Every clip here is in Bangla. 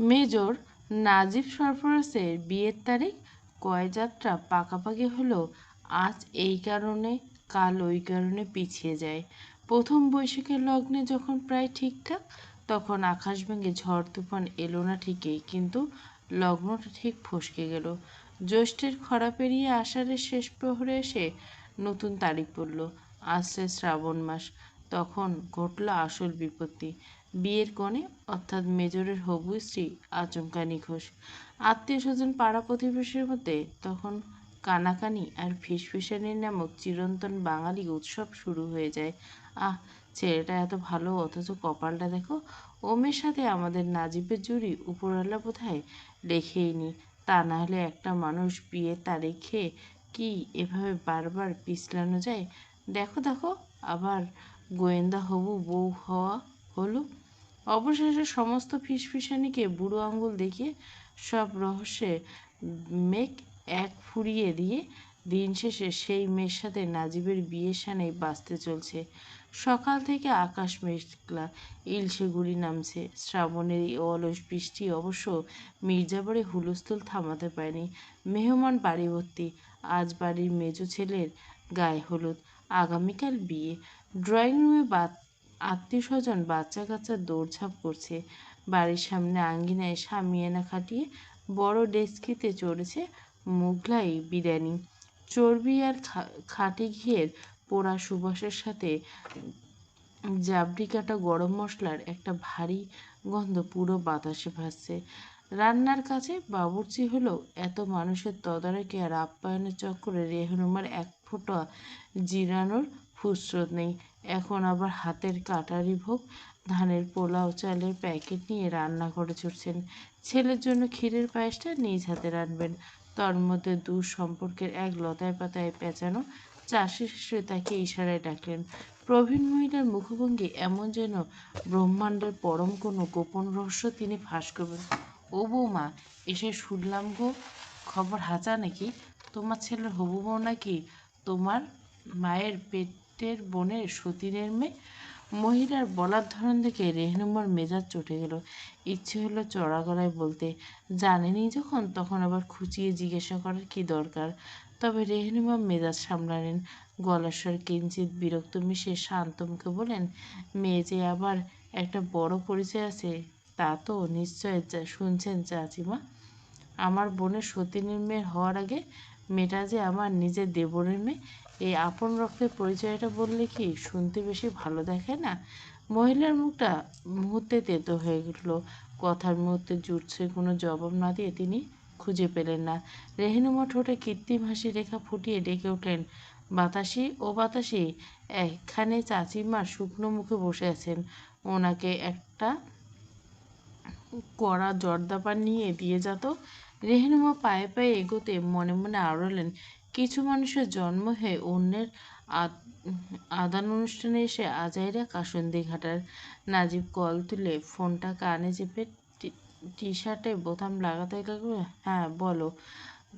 মেজর নাজিব সরফরাজের বিয়ের তারিখ কয়যাত্রা পাকাপাকি হলেও আজ এই কারণে কাল ওই কারণে পিছিয়ে যায়। প্রথম বৈশাখের লগ্নে যখন প্রায় ঠিকঠাক, তখন আকাশ ভেঙে ঝড় তুফান এলো না ঠিকই, কিন্তু লগ্নটা ঠিক ফসকে গেল। জ্যৈষ্ঠের খরা পেরিয়ে আষাঢ়ের শেষ প্রহরে এসে নতুন তারিখ পড়ল, আসছে শ্রাবণ মাস। তখন ঘটল আসল বিপত্তি। বিয়ের কনে অর্থাৎ মেজরের হবু স্ত্রী আচমকা নিখোঁজ। আত্মীয় স্বজন পাড়া প্রতিবেশীর মধ্যে তখন কানাকানি আর ফিসফিসানি নামক চিরন্তন বাঙালি উৎসব শুরু হয়ে যায়। আহ, ছেলেটা এত ভালো, অথচ কপালটা দেখো। ও মেয়ের সাথে আমাদের নাজিবের জুড়ি উপরওয়ালা বোধহয় লেখেইনি। তা না হলে একটা মানুষ বিয়ের তারিখে কি এভাবে বারবার পিছলানো যায়? দেখো দেখো, আবার গোয়েন্দা হবু বউ হওয়া হলো। অবশেষে সমস্ত ফিসফিসানিকে বুড়ো আঙুল দেখিয়ে সব রহস্যে মেঘ এক ফুরিয়ে দিয়ে দিন শেষে সেই মেয়ের সাথে নাজিবের বিয়ের সানেই বাঁচতে চলছে। সকাল থেকে আকাশ মেঘলা, ইলশে গুড়ি নামছে। শ্রাবণের এই অলস বৃষ্টি অবশ্য মির্জাবাড়ি হুলস্থুল থামাতে পারেনি। মেহমান বাড়ি ভর্তি। আজ বাড়ির মেজো ছেলের গায়ে হলুদ, আগামীকাল বিয়ে। ড্রয়িং রুমে আত্মীয় স্বজন বাচ্চা কাচ্চা দৌড়ঝাঁপ করছে। বাড়ির সামনে আঙ্গিনায় শামিয়ানা খাটিয়ে বড় ডেস্কিতে চড়েছে মুঘলাই বিরিয়ানি। চর্বি আর খাঁটি ঘিয়ের পোড়া সুবাসের সাথে জাবরি কাটা গরম মশলার একটা ভারী গন্ধ পুরো বাতাসে ভাসছে। রান্নার কাছে বাবুর্চি হলেও এত মানুষের তদারকি আর আপ্যায়নের চক্করে রেহনুমার এক ফোঁটা জিরানোর ফুসরত নেই। এখন আবার হাতের কাটারি ভোগ। ধানের পোলাও চালের প্যাকেট নিয়ে রান্নাঘরে ছুটছেন। ছেলের জন্য ক্ষীরের পায়েসটা নিজ হাতে রাঁধবেন। তন্মধ্যে দূর সম্পর্কের এক লতায় পাতায় পেঁচানো চাষি শেষে তাকে ইশারায় ডাকলেন। প্রবীণ মহিলার মুখভঙ্গি এমন যেন ব্রহ্মাণ্ডের পরম কোনো গোপন রহস্য তিনি ফাঁস করবেন। ও বৌমা, এসে শুনলাম গো, খবর হাঁচা নাকি? তোমার ছেলের হবু বউ নাকি তোমার মায়ের পেটের বোনের সতীনের মেয়ে? মহিলার বলার ধরন দেখে রেহনুমার মেজাজ চটে গেল। ইচ্ছে হলো চড়া গলায় বলতে, জানেনি যখন তখন আবার খুঁচিয়ে জিজ্ঞাসা করার কি দরকার। তবে রেহনুমা মেজাজ সামলালেন। গলার স্বর কিঞ্চিত বিরক্ত মিশে শান্ত মুখে বলেন, মেয়ে যে আবার একটা বড় পরিচয় আছে তা তো নিশ্চয় শুনছেন চাচিমা। আমার বোনের সতীনের মেয়ে হওয়ার আগে মেয়েটা যে আমার নিজের দেবরের মেয়ে, এই আপন রক্তের পরিচয়টা বললে কি শুনতে বেশি ভালো দেখায় না? মহিলার মুখটা মুহূর্তে তেতো হয়ে উঠল। কথার মুহূর্তে জুটছে কোনো জবাব না দিয়ে তিনি খুঁজে পেলেন না। রেহনুমা ঠোঁটে কৃত্রিম হাসি রেখা ফুটিয়ে ডেকে উঠলেন, বাতাসি ও বাতাসি, এখানে চাচিমার শুকনো মুখে বসে আছেন, ওনাকে একটা কড়া জর্দাপান নিয়ে দিয়ে যেত। রেহনুমা পায়ে পায়ে এগোতে মনে মনে আওড়ালেন, কিছু মানুষের জন্ম হয়ে অন্যের আদান অনুষ্ঠানে এসে আজাইরা কাসন্দি ঘাটার। নাজিব কল তুলে ফোনটা কানে চেপে টি শার্টে বোতাম লাগাতে লাগলো। হ্যাঁ বলো।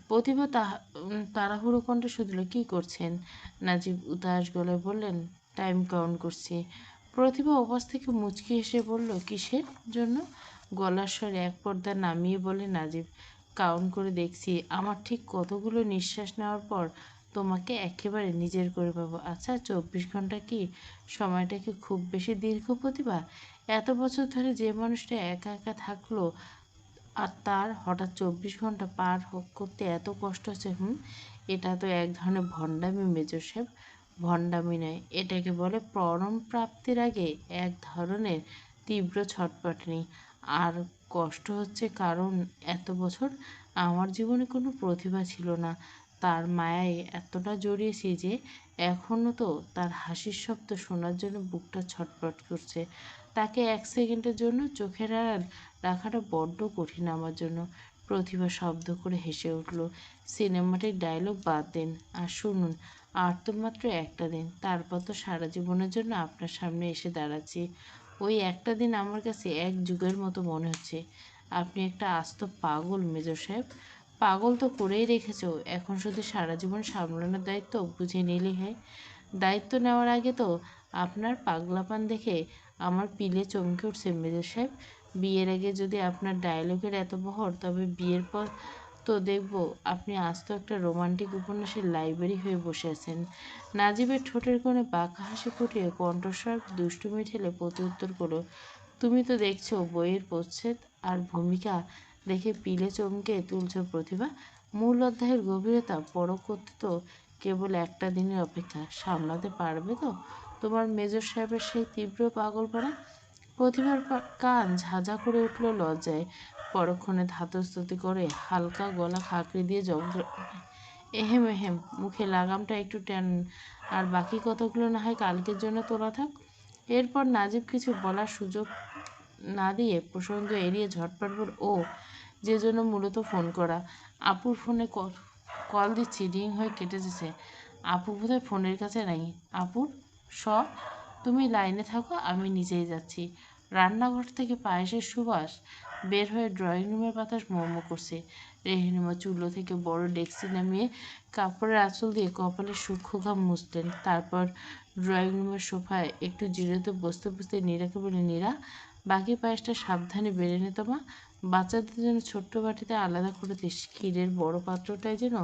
প্রতিভা তাড়াহুড়ো কণ্ঠে শুধল, কি করছেন? নাজিব উদাস গলায় বললেন, টাইম কাউন্ট করছি। প্রতিভা ওপাশ থেকে মুচকি হেসে বলল, কিসের জন্য? গলার স্বর এক পর্দা নামিয়ে বলে নাজিব, কাউন্ট করে দেখছি আমার ঠিক কতগুলো নিঃশ্বাস নেওয়ার পর তোমাকে একেবারে নিজের করে পাবো। আচ্ছা, 24 ঘন্টা কি সময়টা কি খুব বেশি দীর্ঘ প্রতিভা? এত বছর ধরে যে মানুষটা একা একা থাকলো আর তার হঠাৎ 24 ঘন্টা পার করতে এত কষ্ট হচ্ছে। এটা তো এক ধরনের ভণ্ডামি মেজর সাহেব। ভণ্ডামি নয়, এটাকে বলে পরম প্রাপ্তির আগে এক ধরনের তীব্র ছটফটানি। আর কষ্ট হচ্ছে কারণ এত বছর আমার জীবনে কোনো প্রতিভা ছিল না। তার মায়ায় এতটা জড়িয়েছি যে এখনও তো তার হাসির শব্দ শোনার জন্য বুকটা ছটফট করছে। তাকে এক সেকেন্ডের জন্য চোখের আড়াল রাখাটা বড্ড কঠিন আমার জন্য। প্রতিভা শব্দ করে হেসে উঠল। সিনেমাটিক ডায়লগ বাদ দিন আর শুনুন, আর তো মাত্র একটা দিন, তারপর তো সারা জীবনের জন্য আপনার সামনে এসে দাঁড়াচ্ছি। ওই একটা দিন আমার কাছে এক যুগের মতো মনে হচ্ছে। আপনি একটা আস্ত পাগল মেজর সাহেব। পাগল তো করেই রেখেছো, এখন শুধু সারা জীবন সামলানোর দায়িত্ব বুঝে নিলেই হয়। দায়িত্ব নেওয়ার আগে তো আপনার পাগলাপান দেখে আমার পিলে চমকে উঠছে মেজর সাহেব। বিয়ের আগে যদি আপনার ডায়লগের এত বহর, তবে বিয়ের পর তো দেখব আপনি আস্ত একটা রোমান্টিক উপন্যাসের লাইব্রেরি হয়ে বসে আছেন। নাজিবের ঠোঁটের কোণে বাঁকা হাসি ফুটিয়ে কণ্ঠস্বর দুষ্টুমি ঠেলে প্রত্যুত্তর করল, তুমি তো দেখছো বইয়ের প্রচ্ছদ আর ভূমিকা দেখে পিলে চমকে তুলছ প্রতিভা। মূল অধ্যায়ের গভীরতা পরখ করতে তো কেবল একটা দিনের অপেক্ষা, সামলাতে পারবে তো তোমার মেজর সাহেবের সেই তীব্র পাগলপনা? প্রতিভার কান ঝাঁঝা করে উঠল লজ্জায়। পরক্ষণে ধাতস্থিতি করে হালকা গলা খাঁকড়ে দিয়ে জব্দ, এহেম এহেম, মুখে লাগামটা একটু টান, আর বাকি কথাগুলো না হয় কালকের জন্য তোলা থাক। এরপর নাজিব কিছু বলার সুযোগ না দিয়ে প্রসঙ্গ এড়িয়ে ঝটপট বল, ও যে জন্য মূলত ফোন করা, আপুর ফোনে কল দিচ্ছি, রিং হয়ে কেটে যেছে। আপু বোধহয় ফোনের কাছে নাই। আপুর স তুমি লাইনে থাকো, আমি নিজেই যাচ্ছি। রান্নাঘর থেকে পায়েসের সুবাস বের হয়ে ড্রয়িং রুমের বাতাস মোমো করছে। রেহেনুমা চুলো থেকে বড় ডেক্সি নামিয়ে কাপড়ের আঁচল দিয়ে কপালে সূক্ষ্ম ঘাম মুছলেন। তারপর ড্রয়িং রুমের সোফায় একটু জিরোতে বসতে বসতে নীরাকে বলে, নীরা, বাকি পায়েসটা সাবধানে বেড়ে নে তোমা। বাচ্চাদের জন্য ছোট্ট বাটিতে আলাদা করে দিস। ক্ষীরের বড় পাত্রটায় যেন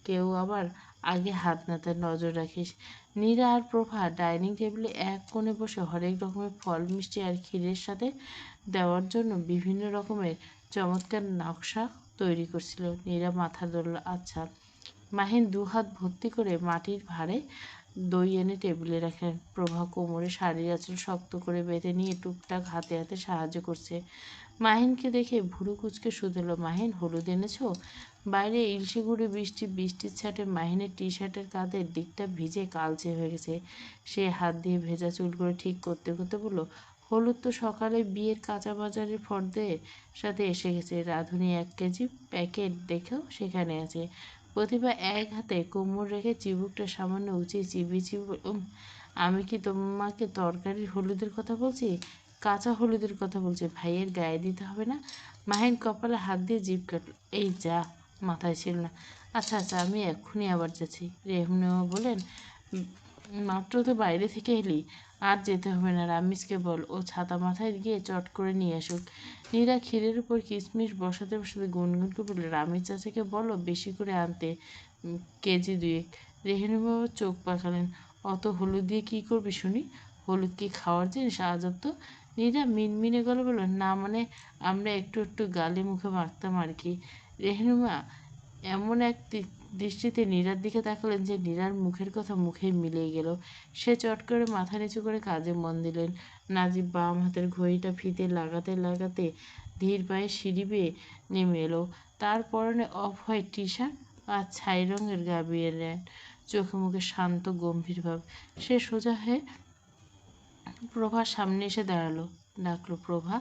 কেউ আবার আগে হাত না তার নজর রাখিস। নীরা আর প্রভা ডাইনিং টেবিলে এক কোণে বসে হরেক রকমের ফল, মিষ্টি আর ক্ষীরের সাথে দেওয়ার জন্য বিভিন্ন রকমের চমৎকার নকশা তৈরি করছিল। নীরা মাথা ধরল, আচ্ছা। মাহিন দুহাত ভর্তি করে মাটির ভাঁড়ে দই এনে টেবিলে রাখলেন। প্রভা কোমরে শাড়ির আঁচল শক্ত করে বেঁধে নিয়ে টুকটাক হাতে হাতে সাহায্য করছে। মাহিনকে দেখে ভুরু কুচকে শুধল, মাহিন, হলুদ এনেছো? বাইরে ইলশে গুঁড়ে বৃষ্টি, বৃষ্টির ছাটে মাহিনের টি শার্টের কাঁধের দিকটা ভিজে কালচে হয়ে গেছে। সে হাত দিয়ে ভেজা চুলগুলো ঠিক করতে করতে বলল, হলুদ তো সকালে বিয়ের কাঁচা বাজারের ফর্দের সাথে এসে গেছে। রাঁধুনি 1 কেজি প্যাকেট দেখেও সেখানে আছে। প্রতিভা এক হাতে কোমর রেখে চিবুকটা সামান্য উঁচিয়ে চিবিয়ে চিবিয়ে, আমি কি তোমাকে তরকারির হলুদের কথা বলছি? কাঁচা হলুদের কথা বলছি। ভাইয়ের গায়ে দিতে হবে না? মাহিন কপালে হাত দিয়ে জিভ কাটল, এই যা, মাথায় ছিল না। আচ্ছা আচ্ছা, আমি এক্ষুনি আবার যাচ্ছি। রেহনুমা বলেন, মাত্র তো বাইরে থেকে এলি, আর যেতে হবে না। রামিসকে বল ও ছাতা মাথায় গিয়ে চট করে নিয়ে আসুক। নীরা ক্ষীরের উপর কিশমিশ বসাতে বসাতে গুনগুন করে বলল, রামিস চাচাকে বলো বেশি করে আনতে, 1 কেজি 2। রেহনুমা চোখ পাকালেন, অত হলুদ দিয়ে কী করবি শুনি? হলুদ কি খাওয়ার জিনিস? আজব তো। নীরা মিনমিনে গলে বলল, না মানে আমরা একটু একটু গালে মুখে মাখতাম আর কি। রেহনুমা এমন এক দৃষ্টিতে নীরার দিকে তাকালেন যে নীরার মুখের কথা মুখেই মিলিয়ে গেল। সে চট করে মাথা নিচু করে কাজে মন দিলেন। নাজিব বাম হাতের ঘড়িটা ফিতে লাগাতে লাগাতে ধীর পায়ে সিঁড়ি বেয়ে নেমে এলো। তার পরনে অফ হোয়াইট টি শার্ট আর ছাই রঙের গাবিয়ে, চোখে মুখে শান্ত গম্ভীর ভাব। সে সোজা হয়ে প্রভার সামনে এসে দাঁড়ালো, ডাকলো, প্রভা।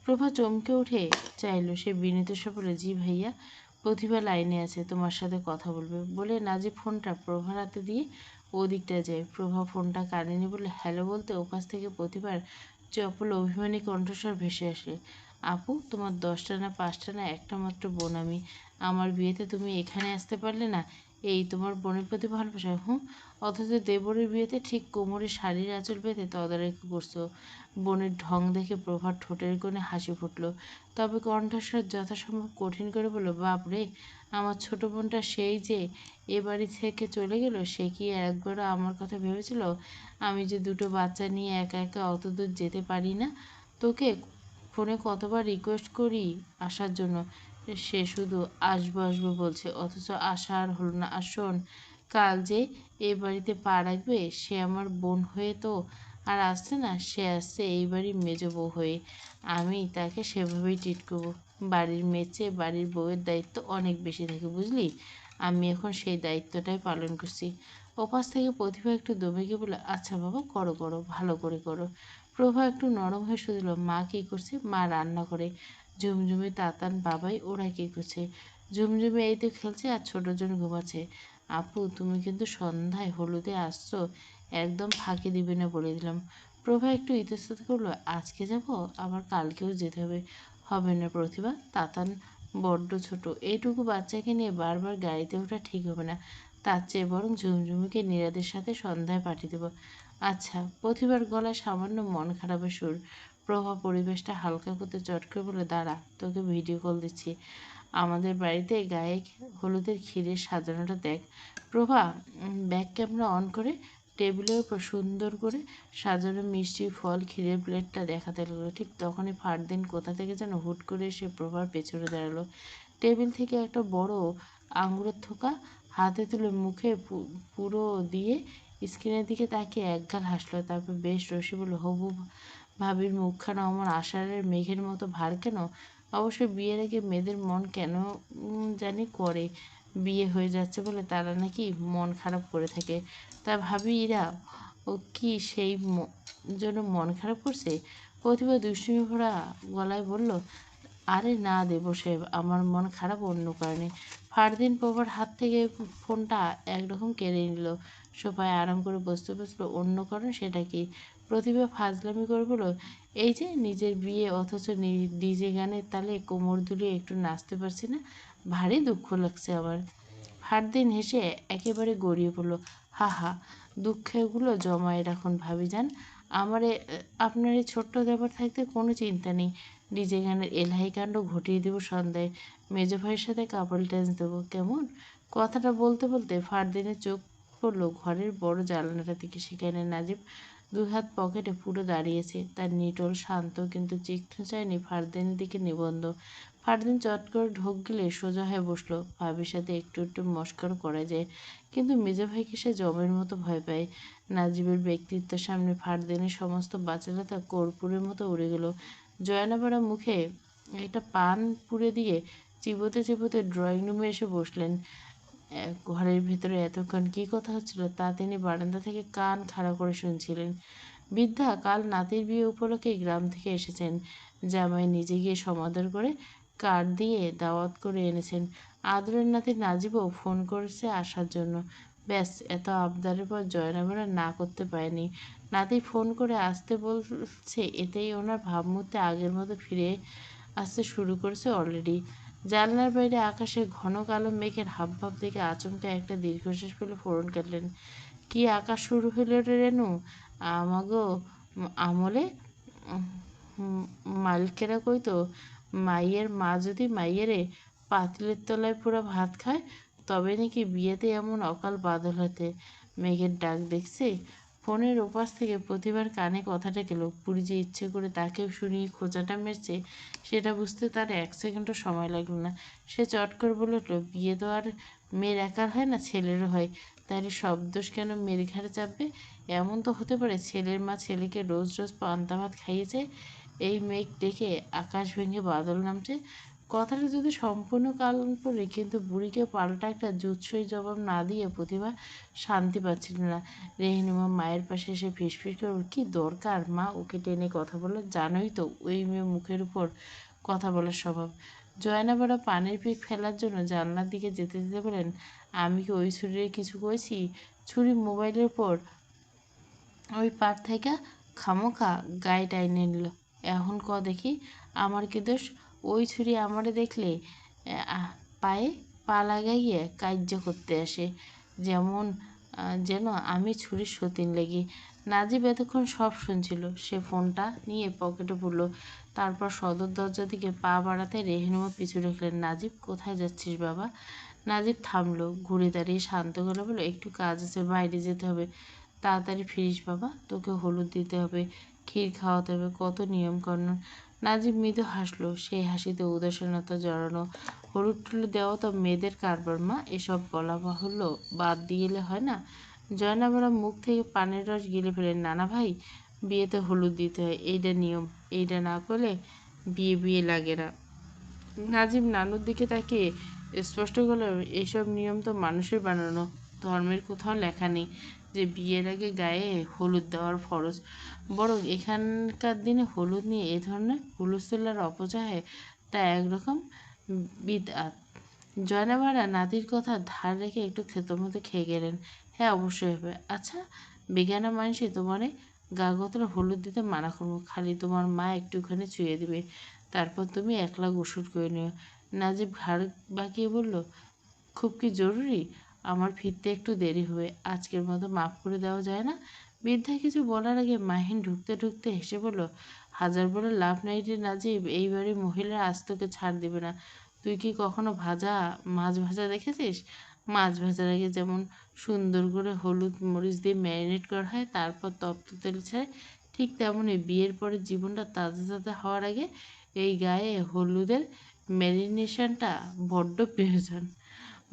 প্রভা চমকে উঠে চাইল। সে বিনীত স্বরে, জি ভাইয়া। প্রতিভা লাইনে আছে, তোমার সাথে কথা বলবে, বলে নাজিব ফোনটা প্রভার হাতে দিয়ে ওদিকটায় যায়। প্রভা ফোনটা কানে নিয়ে বলে, হ্যালো বলতে ওপাশ থেকে প্রতিভার চপল অভিমানী কণ্ঠস্বর ভেসে আসে, আপু, তোমার 10টা না 5টা না একটা মাত্র বোন আমি। আমার বিয়েতে তুমি এখানে আসতে পারলে না, এই তোমার বোনের প্রতি ভালোবাসা? হুঁ, অথচ দেবরের বিয়েতে ঠিক কোমরে শাড়ির আঁচল বেঁধে তদারকি করছো। বোনের ঢং দেখে প্রভার ঠোঁটের কোণে হাসি ফুটল, তবে কণ্ঠস্বর যথাসম্ভব কঠিন করে বলল, বাপ রে, আমার ছোট বোনটা সেই যে এ বাড়ি থেকে চলে গেল, সে কি একবারও আমার কথা ভেবেছিল? আমি যে 2টো বাচ্চা নিয়ে একা একা অত দূর যেতে পারি না। তোকে ফোনে কতবার রিকোয়েস্ট করি আসার জন্য, সে শুধু আসবো আসবো বলছে, অথচ আসা আর হলো না। আর শোন, কাল যে এ বাড়িতে পা রাখবে সে আমার বোন হয়ে তো আর আসছে না, সে আসছে এই বাড়ির মেজ বউ হয়ে। আমি তাকে সেভাবেই ট্রিট করবো। বাড়ির মেয়ের চেয়ে বাড়ির বউয়ের দায়িত্ব অনেক বেশি থাকে, বুঝলি? আমি এখন সেই দায়িত্বটাই পালন করছি। ওপাশ থেকে প্রতিভা একটু দমে গিয়ে বলে, আচ্ছা বাবা, করো করো, ভালো করে করো। প্রভা একটু নরম হয়ে শুধল, মা কী করছে? মা রান্না করে। ঝুমঝুমি, তাতান, বাবাই ওরা কী করছে? ঝুমঝুমি এই তো খেলছে আর ছোটজন ঘুমাচ্ছে। আপু, তুমি কিন্তু সন্ধ্যায় হলুদে আসছো, একদম ফাঁকি দিবে না বলে দিলাম। প্রভা একটু ইতস্তত করলো, আজকে যাব, আবার কালকেও যেতে হবে। হবে না প্রতিভা, তাতান বড্ড ছোট, এইটুকু বাচ্চাকে নিয়ে বারবার গাড়িতে ওঠা ঠিক হবে না। তার চেয়ে বরং ঝুমঝুমিকে নীরাদের সাথে সন্ধ্যায় পাঠিয়ে দেবো। আচ্ছা। প্রতিভার গলায় সামান্য মন খারাপের সুর। প্রভা পরিবেশটা হালকা করতে চট করে বলে, দাঁড়া, তোকে ভিডিও কল দিচ্ছি। আমাদের বাড়িতে গায়ে হলুদের ক্ষীরের সাজানোটা দেখ। প্রভা ব্যাক ক্যামেরা অন করে টেবিলের উপর সুন্দর করে সাজানো মিষ্টি ফল ক্ষীরের প্লেটটা দেখাতে লাগলো। ঠিক তখনই ফারদিন কোথা থেকে যেন হুট করে এসে প্রভার পেছনে দাঁড়ালো। টেবিল থেকে একটা বড় আঙুরের থোকা হাতে তুলে মুখে পুরো দিয়ে স্ক্রিনের দিকে তাকিয়ে একগাল হাসলো। তারপর বেশ রসি বলল, হবু ভাবির মুখখানা অমন আষাঢ়ের মেঘের মতো ভার কেন? অবশ্য বিয়ের আগে মেয়েদের মন কেন জানি করে বিয়ে হয়ে যাচ্ছে বলে তারা নাকি মন খারাপ করে থাকে। তা ভাবি ইরা ও কি সেই জন্য মন খারাপ করছে? প্রতিভা দুষ্টুমি ভরা গলায় বলল, আরে না দেবসাহেব, আমার মন খারাপ অন্য কারণে। ফারদিন প্রভার হাত থেকে ফোনটা একরকম কেড়ে নিল। সোফায় আরাম করে বসতে বসলো। অন্য কারণ সেটা কি? প্রতিভা ফাজলামি করে বলল, এই যে নিজের বিয়ে অথচ ডিজে গানের তালে কোমর দুলিয়ে একটু নাচতে পারছি না, ভারী দুঃখ লাগছে আমার। ফারদিন হেসে একেবারে গড়িয়ে পড়ল। হা হা, দুঃখগুলো জমায়ে রাখুন ভাবিজান। আপনার এই ছোট্ট ব্যাপার থাকতে কোনো চিন্তা নেই। ডিজে গানের এলাহি কাণ্ড ঘটিয়ে দেবো সন্ধ্যায়। মেজো ভাইয়ের সাথে কাপল ড্যান্স দেবো, কেমন? কথাটা বলতে বলতে ফারদিনের চোখ পড়লো ঘরের বড় জানালাটার দিকে। সেখানে নাজিব দুই হাত পকেটে পুরো দাঁড়িয়েছে। তার নিটোল শান্ত কিন্তু চিহ্ন চায়নি ফারদিনের দিকে নিবন্ধ। ফারদিন চট করে ঢোক গিলে সোজা হয়ে বসলো। ভাবির সাথে একটু একটু মস্করা করা যায়, কিন্তু মেজো ভাইকে সে জমের মতো ভয় পায়। নাজিবের ব্যক্তিত্বের সামনে ফারদিনের সমস্ত বাচালতা কর্পূরের মতো উড়ে গেল। জয়নাবাড়া মুখে একটা পান পুড়ে দিয়ে চিবোতে চিবোতে ড্রয়িং রুমে এসে বসলেন। ঘরের ভেতরে এতক্ষণ কী কথা হচ্ছিল তা তিনি বারান্দা থেকে কান খাড়া করে শুনছিলেন। বৃদ্ধা কাল নাতির বিয়ে উপলক্ষে গ্রাম থেকে এসেছেন। জামাই নিজে গিয়ে সমাদর করে কার্ড দিয়ে দাওয়াত করে এনেছেন। আদরের নাতি নাজিবও ফোন করেছে আসার জন্য। ব্যাস, এত আবদারের পর জয়নাবেরা না করতে পারেনি। নাতি ফোন করে আসতে বলছে, এতেই ওনার ভাবমূর্তি আগের মতো ফিরে আসতে শুরু করেছে অলরেডি। জানলার বাইরে আকাশে ঘন কালো মেঘের হাবভাব দেখে আচমকা একটা দীর্ঘশ্বাস ফেলে ফোড়ন কাটলেন। কি আকাশ শুরু হইল রে রেনু, আমাগো আমলে! মালিকেরা কইতো, মাইয়ের মা যদি মাইয়েরে পাতিলের তলায় পুরা ভাত খায় তবে নাকি বিয়েতে এমন অকাল বাদল হতে। মেঘের ডাক দেখছি। ফোনের ওপাশ থেকে প্রতিবার কানে কথাটা গেল। পুরী যে ইচ্ছে করে তাকেও শুনিয়ে খোঁচাটা মেরছে সেটা বুঝতে তার এক সেকেন্ডও সময় লাগলো না। সে চট করে বলে উঠল, বিয়ে তো আর মেয়ের একার হয় না, ছেলেরও হয়। তাহলে সব দোষ কেন মেয়ের ঘাড়ে চাপবে? এমন তো হতে পারে ছেলের মা ছেলেকে রোজ রোজ পান্তা ভাত খাইয়েছে, এই মেঘ ডেকে আকাশ ভেঙে বাদল নামছে। কথাটা যদি সম্পূর্ণ কাল্পনিক, কিন্তু বুড়িকে পাল্টা একটা জুৎসই জবাব না দিয়ে প্রতিভা শান্তি পাচ্ছিল না। রেহিনুমা মায়ের পাশে এসে ফিসফিস করে, কি দরকার মা ওকে টেনে কথা বলো? জানোই তো ওই মেয়ে মুখের উপর কথা বলার স্বভাব। জয়নাবাড়া পানির পিক ফেলার জন্য জানলার দিকে যেতে যেতে বলেন, আমি কি ওই ছুরির কিছু কইছি? ছুরি মোবাইলের পর ওই পার থেকে খামোখা গায়ে টাইনে নিল। এখন ক দেখি, আমার কি দোষ? ওই ছুরি আমারে দেখলে পায়ে পা লাগাইয়ে কার্য করতে আসে, যেমন যেন আমি ছুরির সতীন লেগি। নাজিব এতক্ষণ সব শুনছিল। সে ফোনটা নিয়ে পকেটে পুরল। তারপর সদর দরজার দিকে পা বাড়াতে রেহিনুমা পিছু ঢুকলেন। নাজিব, কোথায় যাচ্ছিস বাবা? নাজিব থামলো, ঘুরে দাঁড়িয়ে শান্ত গলা বলল, একটু কাজ আছে, বাইরে যেতে হবে। তাড়াতাড়ি ফিরিস বাবা, তোকে হলুদ দিতে হবে, ক্ষীর খাওয়াতে হবে, কত নিয়মকানুন। নাজিব মৃদু হাসলো, সেই হাসিতে উদাসীনতা জড়ানো। হলুদ টুলুদ দেওয়া তো মেয়েদের কারবার মা, এসব বলা বাহুল্য, বাদ দিলে হয় না। জয়নাবারা মুখ থেকে পানের রস গিলে ফেলেন। নানা ভাই, বিয়েতে হলুদ দিতে হয়, এইটা নিয়ম, এইটা না করলে বিয়ে বিয়ে লাগে না। নাজিব নানুর দিকে তাকিয়ে স্পষ্ট করল, এইসব নিয়ম তো মানুষের বানানো, ধর্মের কোথাও লেখা নেই যে বিয়ের আগে গায়ে হলুদ দেওয়ার ফরজ। বরং এখানকার দিনে হলুদ নিয়ে এ ধরনের হুলস্থুল অপচয় হয়, তা একরকম বিদআত। জয়নাবারা নাতির কথা ধার রেখে একটু থেতমতো খেয়ে গেলেন। হ্যাঁ, অবশ্যই হবে। আচ্ছা, বেগানা মানুষই তোমারে গা গোতরে হলুদ দিতে মানা করবো, খালি তোমার মা একটুখানি ছুঁয়ে দিবে, তারপর তুমি একলা গোসল করে নিও। নাজিব ঘাড় বাঁকিয়ে বলল, খুব কি জরুরি? আমার ফিরতে একটু দেরি হবে, আজকের মতো মাফ করে দেওয়া যায় না? বৃদ্ধা কিছু বলার আগে মাহিন ঢুকতে ঢুকতে হেসে বলল, হাজার বলে লাভ নাই রে নাজিব, এইবারে মহিলা আজ তোকে ছাড় দিবে না। তুই কি কখনো মাছ ভাজা দেখেছিস? মাছ ভাজার আগে যেমন সুন্দর করে হলুদ মরিচ দিয়ে ম্যারিনেট করা হয়, তারপর তপ্ত তেল ছাড়ে, ঠিক তেমনই বিয়ের পরে জীবনটা তাজা তাজা হওয়ার আগে এই গায়ে হলুদের ম্যারিনেশনটা বড্ড প্রয়োজন।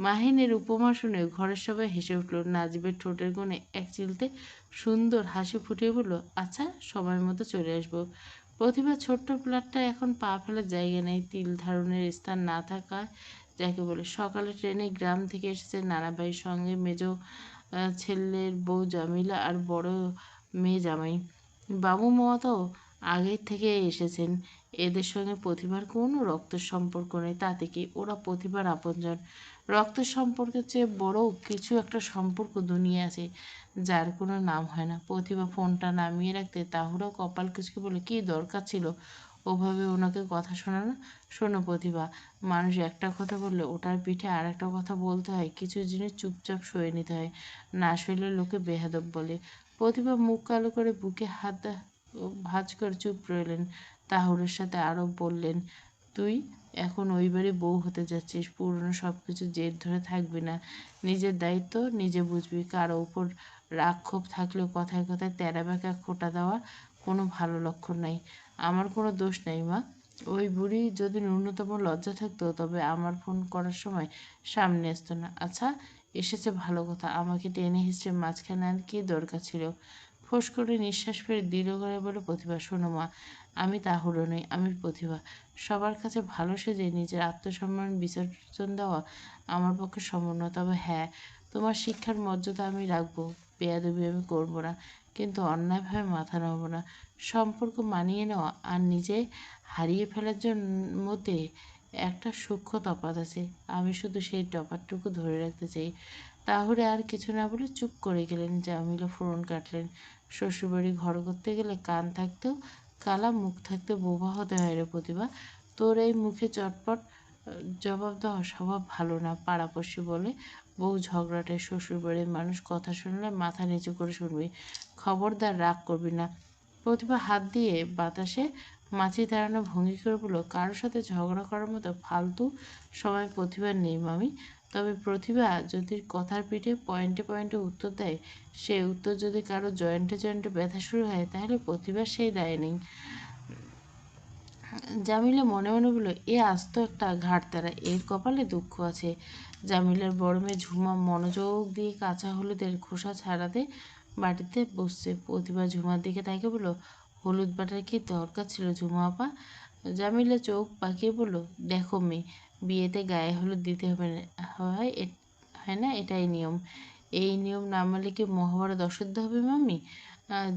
মাহিনের উপমা শুনে ঘরের সবাই হেসে উঠল। নাজিবের ঠোঁটের কোণে এক চিলতে সুন্দর হাসি ফুটিয়ে বলল, আচ্ছা, সময় মতো চলে আসবো। প্রতিভা ছোট্ট ফ্ল্যাটটা এখন পা ফেলার জায়গা নেই, তিল ধারণের স্থান না থাকা যাকে বলে। সকালে ট্রেনে গ্রাম থেকে এসেছে নানা ভাইয়ের সঙ্গে মেজ ছেলের বউ জামিলা আর বড় মেয়ে জামাই। বাবু মমতাও আগের থেকে এসেছেন। এদের সঙ্গে প্রতিভার কোনো রক্তের সম্পর্ক নেই, তাতে কি, ওরা প্রতিভার আপনজন। রক্তের সম্পর্কের চেয়ে বড় কিছু একটা সম্পর্ক দুনিয়া আছে, যার কোনো নাম হয় না। প্রতিভা ফোনটা নামিয়ে রাখতে তাহুরাও কপাল কুঁচকে বলে, কি দরকার ছিল ওভাবে ওনাকে কথা শোনানো? শোনো প্রতিভা, মানুষ একটা কথা বললে ওটার পিঠে আর একটা কথা বলতে হয়। কিছু জিনিস চুপচাপ সয়ে নিতে হয়, না সইলে লোকে বেহাদব বলে। প্রতিভা মুখ কালো করে বুকে হাত ভাঁজ করে চুপ রইলেন। তাহুরের সাথে আরও বললেন, তুই এখন ওই বাড়ি বউ হতে যাচ্ছিস, পুরনো সব কিছু জেদ ধরে থাকবি না। নিজের দায়িত্ব নিজে বুঝবি। কারো উপর রাগ ক্ষোভ থাকলেও কথায় কথায় তেরা বেঁকা খোঁটা দেওয়া কোনো ভালো লক্ষণ নাই। আমার কোনো দোষ নেই মা। ওই বুড়ি যদি ন্যূনতম লজ্জা থাকতো তবে আমার ফোন করার সময় সামনে আসতো না। আচ্ছা, এসেছে ভালো কথা, আমাকে টেনে হিঁচড়ে মাঝখানে আর কি দরকার ছিল? ফোঁস করে নিঃশ্বাস ফেলে দৃঢ় গলায় বলে প্রতিভা, শোনো মা, আমি তাহুড়ো নই, আমি প্রতিভা। সবার কাছে ভালো সেজে নিজের আত্মসম্মান বিসর্জন দেওয়া আমার পক্ষে সম্ভব নয়। তবে হ্যাঁ, তোমার শিক্ষার মর্যাদা আমি রাখবো, বেয়াদবি আমি করবো না, কিন্তু অন্যায়ভাবে মাথা নামাবো না। সম্পর্ক মানিয়ে নেওয়া আর নিজে হারিয়ে ফেলার মধ্যে একটা সূক্ষ্ম তফাৎ আছে। আমি শুধু সেই তফাৎটুকু ধরে রাখতে চাই। তাহলে আর কিছু না বলে চুপ করে গেলেন। জামিলা ফোড়ন কাটলেন। শ্বশুরবাড়ি ঘর করতে গেলে কান থাকতেও কালা, মুখ থাকতে বোবা হতে হয় রে প্রতিভা। তোর এই মুখে চটপট জবাব দেওয়া স্বভাব ভালো না, পাড়াপড়শি বলে। বউ ঝগড়াটে, শ্বশুরবাড়ির মানুষ কথা শুনলে মাথা নিচু করে শুনবি, খবরদার রাগ করবি না। প্রতিভা হাত দিয়ে বাতাসে মাছি তাড়ানো ভঙ্গি করে বলল, কারোর সাথে ঝগড়া করার মতো ফালতু সময় প্রতিভার নেই মামি। তবে প্রতিভা যদি কথার পিঠে পয়েন্টে পয়েন্টে উত্তর দেয়, সে উত্তর যদি কারো জয়েন্টে জয়েন্টে ব্যথা শুরু হয়, তাহলে প্রতিভার সেই দায় নেই। জামিলা মনে মনে বলল, এ আস্ত একটা ঘাড়তারা, এর কপালে দুঃখ আছে। জামিলার বড় মেয়ে ঝুমা মনোযোগ দিয়ে কাঁচা হলুদের খোসা ছাড়াতে বাটিতে বসছে। প্রতিভা ঝুমার দিকে তাকে বলল, হলুদ বাটার কি দরকার ছিল ঝুমা আপা? জামিলা চোখ পাকিয়ে বলল, দেখো মেয়ে, বিয়েতে গায়ে হলুদ দিতে হবে না, হয় না, এটাই নিয়ম। এই নিয়ম না মানলে কি মহাভারত অশুদ্ধ হবে মাম্মি?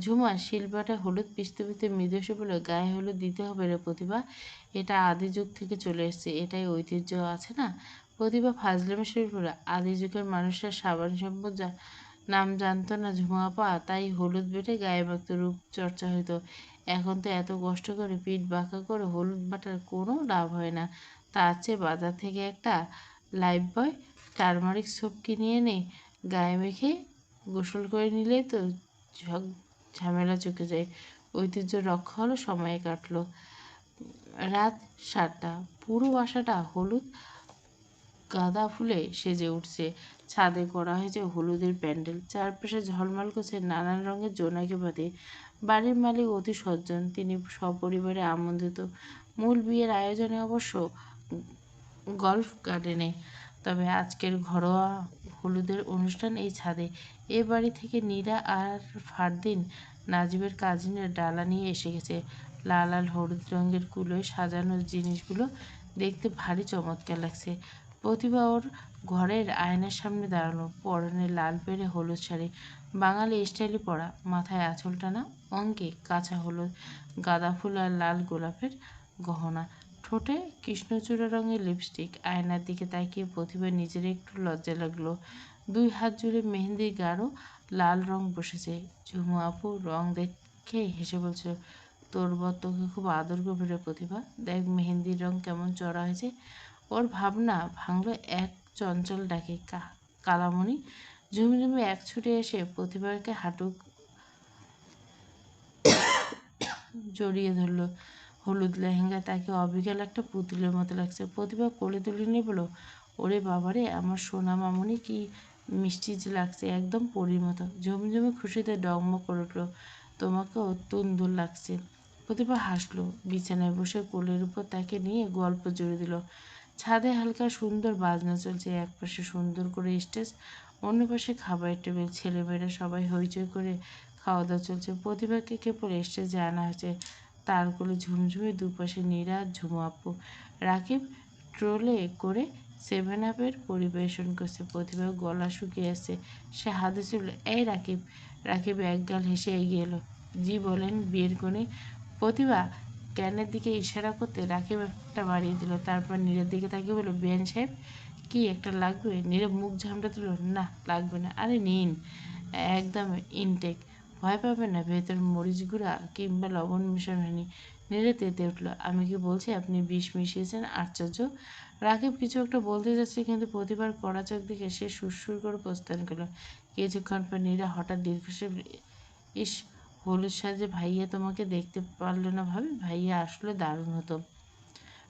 ঝুমা শিলপাটায় হলুদ পিষতে পিষতে মৃদু এসে বলল, গায়ে হলুদ দিতে হবে রে প্রতিভা, এটা আদি যুগ থেকে চলে এসেছে, এটাই ঐতিহ্য, আছে না? প্রতিভা ফাজলামি শুরু করল, আদি যুগের মানুষরা সাবান শ্যাম্পু নাম জানতো না ঝুমা আপা, তাই হলুদ বেটে গায়ে মাখত, রূপ চর্চা হইতো। এখন তো এত কষ্ট করে পিঠ বাঁকা করে হলুদ বাটার কোনো লাভ হয় না। তার চেয়ে বাজার থেকে একটা লাইফবয় টারমারিক সোপ কিনে এনে গায়ে মেখে গোসল করে নিলেই তো ঝামেলা চুকে যায়। ঐতিহ্য রক্ষা হলো, সময়ে কাটলো। রাত 7টা, পুরো বাসাটা হলুদ গাঁদা ফুলে সেজে উঠছে। ছাদে করা হয়েছে হলুদের প্যান্ডেল, চারপাশে ঝলমল করছে নানান রঙের জোনাকি বাতি। বাড়ির মালিক অতি সজ্জন, তিনি সপরিবারে আমন্ত্রিত। মূল বিয়ের আয়োজনে অবশ্য গল্ফ গার্ডেনে, তবে আজকের ঘরোয়া হলুদের অনুষ্ঠান এই ছাদে। এ বাড়ি থেকে নীরা আর ফারদিন, নাজিবের কাজিনের ডালা নিয়ে এসে গেছে। লাল লাল হলুদ রঙের কুলোয় সাজানো জিনিসগুলো দেখতে ভারী চমৎকার লাগছে। প্রতিভা ওর ঘরের আয়নার সামনে দাঁড়ানো, পরনে লাল পেরে হলুদ শাড়ি, বাঙালি স্টাইলে পরা, মাথায় আঁচল টানা, অঙ্কে কাঁচা হলুদ, গাঁদা ফুল আর লাল গোলাপের গহনা, ঠোঁটে কৃষ্ণচূড়া রঙের লিপস্টিক। আয়নার দিকে তাকিয়ে প্রতিভা নিজের একটু লজ্জা লাগলো। 2 হাত জুড়ে মেহেন্দির গাঢ় লাল রং বসেছে। ঝুমু আপু রং দেখে হেসে বলছিল, তোর বর তোকে খুব আদর করবে রে প্রতিভা, দেখ মেহেন্দির রং কেমন চড়া হয়েছে। ওর ভাবনা ভাঙলো এক চঞ্চল ডাকে, কালামণি। ঝুমঝুমি এক ছুটে এসে প্রতিভাকে জড়িয়ে ধরলো। হলুদ লেহেঙ্গা তাকে অবিকল একটা পুতুলের মতো লাগছে। প্রতিভা কোলে তুলে নিয়ে বলল, ওরে বাবারে, আমার সোনা মামুনি কি মিষ্টি যে লাগছে, একদম পরীর মতো। ঝুমঝুমে খুশিতে ডগমগ করে উঠল, তোমাকেও তুন্দুর লাগছে। প্রতিভা হাসলো, বিছানায় বসে কোলের উপর তাকে নিয়ে গল্প জুড়ে দিল। ছাদে হালকা সুন্দর বাজনা চলছে, একপাশে সুন্দর করে স্টেজ, অন্য পাশে খাবারের টেবিল, ছেলেমেয়েরা সবাই হইচই করে খাওয়া দাওয়া চলছে। প্রতিভাকে কেবল স্টেজে আনা হয়েছে, তার কোলে ঝুমঝুমে, দুপাশে নীরা আর ঝুমু আপু। রাকিব ট্রোলে করে 7 আপের পরিবেশন করছে। প্রতিভা গলা শুকিয়ে আসছে, সে হাতে ছিল। এই রাকিব। রাকিব একগাল হেসে এগিয়ে এলো। জি বলেন বিয়ের কোণে। প্রতিভা ক্যানের দিকে ইশারা করতে রাকিব একটা বাড়িয়ে দিল, তারপর নীরের দিকে তাকিয়ে বলল, বিয়ান সাহেব কি একটা লাগবে? নীরব মুখ ঝামটা দিল, না লাগবে না, আরে নিন, একদম ইনটেক, ভয় পাবেন না, ভেতর মরিচ গুঁড়া কিংবা লবণ মেশানো হয়নি। নীরে তেতে উঠল, আমি কি বলছি আপনি বিষ মিশিয়েছেন? আশ্চর্য। রাকিব কিছু একটা বলতে যাচ্ছে, কিন্তু প্রতিবার কড়া চোখ দেখে সে সুরসুর করে প্রস্থান করল। কিছুক্ষণ পর নীরা হঠাৎ দীর্ঘশ্বাস, ইস, হলুদ সাজে ভাইয়া তোমাকে দেখতে পারলো না ভাবি, ভাইয়া আসলে দারুণ হতো।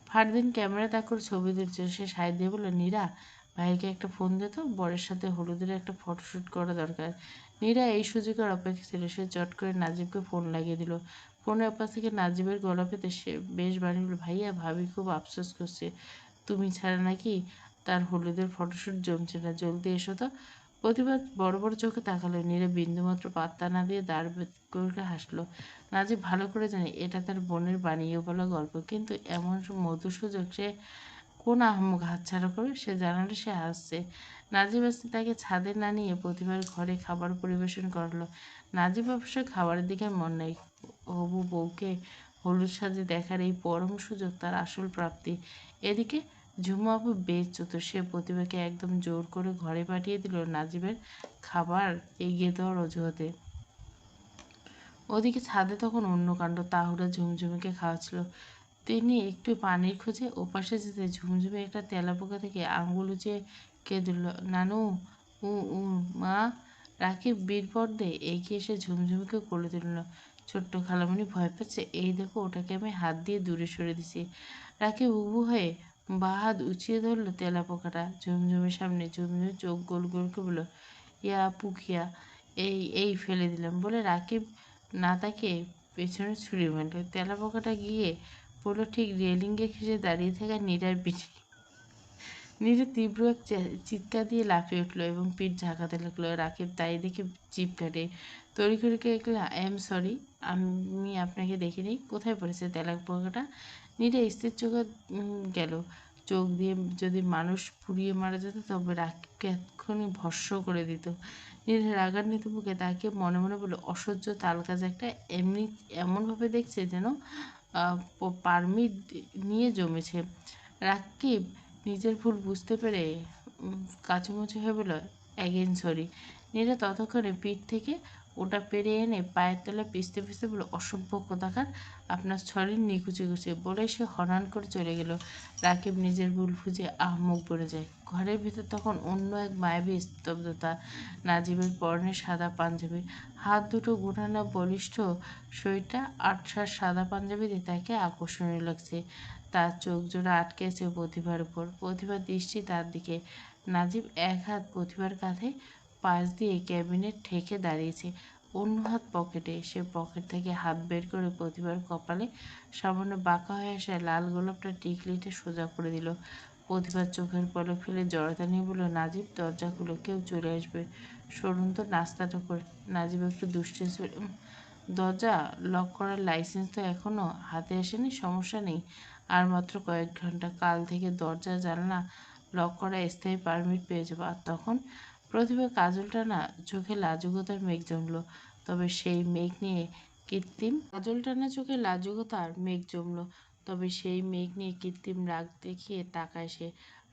ফারদিন ক্যামেরা তাক করে ছবি তুলছে, সে সাইড দিয়ে বলল, নীরা, ভাইকে একটা ফোন দে তো, বরের সাথে হলুদের একটা ফটোশ্যুট করা দরকার। নীরা এই সুযোগের অপেক্ষা ছিল, সে চট করে নাজিবকে ফোন লাগিয়ে দিল। ফোনের ওপাশ থেকে নাজিবের গলা পেতে সে বেশ বানিয়ে বলল, ভাইয়া, ভাবি খুব আফসোস করছে, তুমি ছাড়া নাকি তার হলুদের ফটোশ্যুট জমছে না, জলদি এসো তো। প্রতিবাদ বড় বড় চোখে তাকালো। নীরা বিন্দুমাত্র পাত্তা না দিয়ে দাঁড় করে হাসলো। নাজিব ভালো করে জানে এটা তার বোনের বানিয়ে বলা গল্প, কিন্তু এমন মধুর সুযোগ সে কোন আহাম্মক হাতছাড়া করবে? সে জানালে সে হাসছে। নাজিব আসতে তাকে ছাদে না নিয়ে প্রতিভার ঘরে খাবার পরিবেশন করলো। নাজিব অবশ্য খাবারের দিকে মন নেই। হবু বউকে হলুদ সাজে দেখার এই পরম সুযোগ তার আসল প্রাপ্তি। এদিকে ঝুমু আপু বেশ চতুর, সে প্রতিভাকে একদম জোর করে ঘরে পাঠিয়ে দিল নাজিবের খাবার এগিয়ে দেওয়ার অজুহাতে। ওদিকে ছাদে তখন অন্য কাণ্ড, তাহুরা ঝুমঝুমিকে খাওয়াচ্ছিল। তিনি একটু পানির খোঁজে ওপাশে যেতে ঝুমঝুমি একটা তেলাপোকা থেকে আঙ্গুল উঁচিয়ে কেঁদে উঠল, নানু, উ উ মা। রাকিব বীরপর্দে এগিয়ে এসে ঝুমঝুমিকে কোলে তুলল। ছোট্ট খালামণি ভয় পাচ্ছে, এই দেখো, ওটাকে আমি হাত দিয়ে দূরে সরে দিছি। রাকিব উবু হয়ে বাঁ হাত উঁচিয়ে ধরল তেলাপোকাটা ঝুমঝুমের সামনে। ঝুমঝুমি চোখ গোল গোল করে বলল, ইয়া পুকিয়া, এই এই ফেলে দিলাম বলে রাকিব না তাকে পেছনে ছুরি মারল। তেলাপোকাটা গিয়ে পড়ল ঠিক রেলিংয়ে ঘেঁষে দাঁড়িয়ে থাকা নীরার পিঠে। নীরা তীব্র এক চিৎকার দিয়ে লাফিয়ে উঠল এবং পিঠ ঝাঁকাতে লাগলো। রাকিব তাই দেখে জিভ কাটে, তড়িঘড়ি করে আই এম সরি, আমি আপনাকে দেখিনি, কোথায় পড়েছে তেলাপোকাটা? নীরা স্থির চোখে গেল। চোখ দিয়ে যদি মানুষ পুড়িয়ে মারা যেত তবে রাকিবকে এক্ষুনি ভস্ম করে দিত। নীরা রাগান্বিত মুখে তাকে মনে মনে বলল, অসহ্য তালগাছ একটা, এমনি এমনভাবে দেখছে যেন পারমিট নিয়ে জমেছে। রাকিব নিজের ভুল বুঝতে পেরে কাচুমাচু হয়ে বলল, অ্যাগেন সরি। নীরা ততক্ষণে পিঠ থেকে ওটা পেরে এনে পায়ের তলায় পিষতে পিষতে বলল, অসভ্য কোথাকার, আপনার ছড়ি নিকুচি কুচি, বলে সে হনহন করে চলে গেল। রাকিব নিজের ভুল বুঝে আহমক পড়ে যায়। ঘরের ভিতর তখন অন্য এক মায়াবী স্তব্ধতা। নাজিবের পরনে সাদা পাঞ্জাবি, হাত দুটো গুটানো, বলিষ্ঠ শরীরটা আটসার সাদা পাঞ্জাবিতে তাকে আকর্ষণীয় লাগছে। তার চোখ জোড়া আটকে আছে প্রতিভার উপর। প্রতিভার দৃষ্টি তার দিকে। নাজিব এক হাত প্রতিভার কাঁধে পাশ দিয়ে ক্যাবিনেট ঠেকে দাঁড়িয়েছে, অন্য হাত পকেটে। সে পকেট থেকে হাত বের করে প্রতিভার কপালে সামান্য বাঁকা হয়ে আসা লাল গোলাপটা টিকলিতে সোজা করে দিল। প্রতিভার চোখের পলক ফেলে জড়তা নিয়ে বলল, নাজিব, দরজা খুলো, কেউ চলে আসবে, সরুন তো, নাস্তাটা করে। নাজিব একটু দুশ্চিন্তা, দরজা লক করার লাইসেন্স তো এখনো হাতে আসেনি, সমস্যা নেই, আর মাত্র কয়েক ঘন্টা, কাল থেকে দরজা জানলা লক করা স্থায়ী পারমিট পেয়ে যাবো। আর তখন প্রতিভা কাজলটা না চোখে লাজুকতার মেঘ জমলো, তবে সেই মেঘ নিয়ে কৃত্রিম কাজল টানা চোখে লাজুকতার মেঘ জমলো, তবে সেই মেঘ নিয়ে কৃত্রিম রাগ দেখিয়ে তাকায় সে।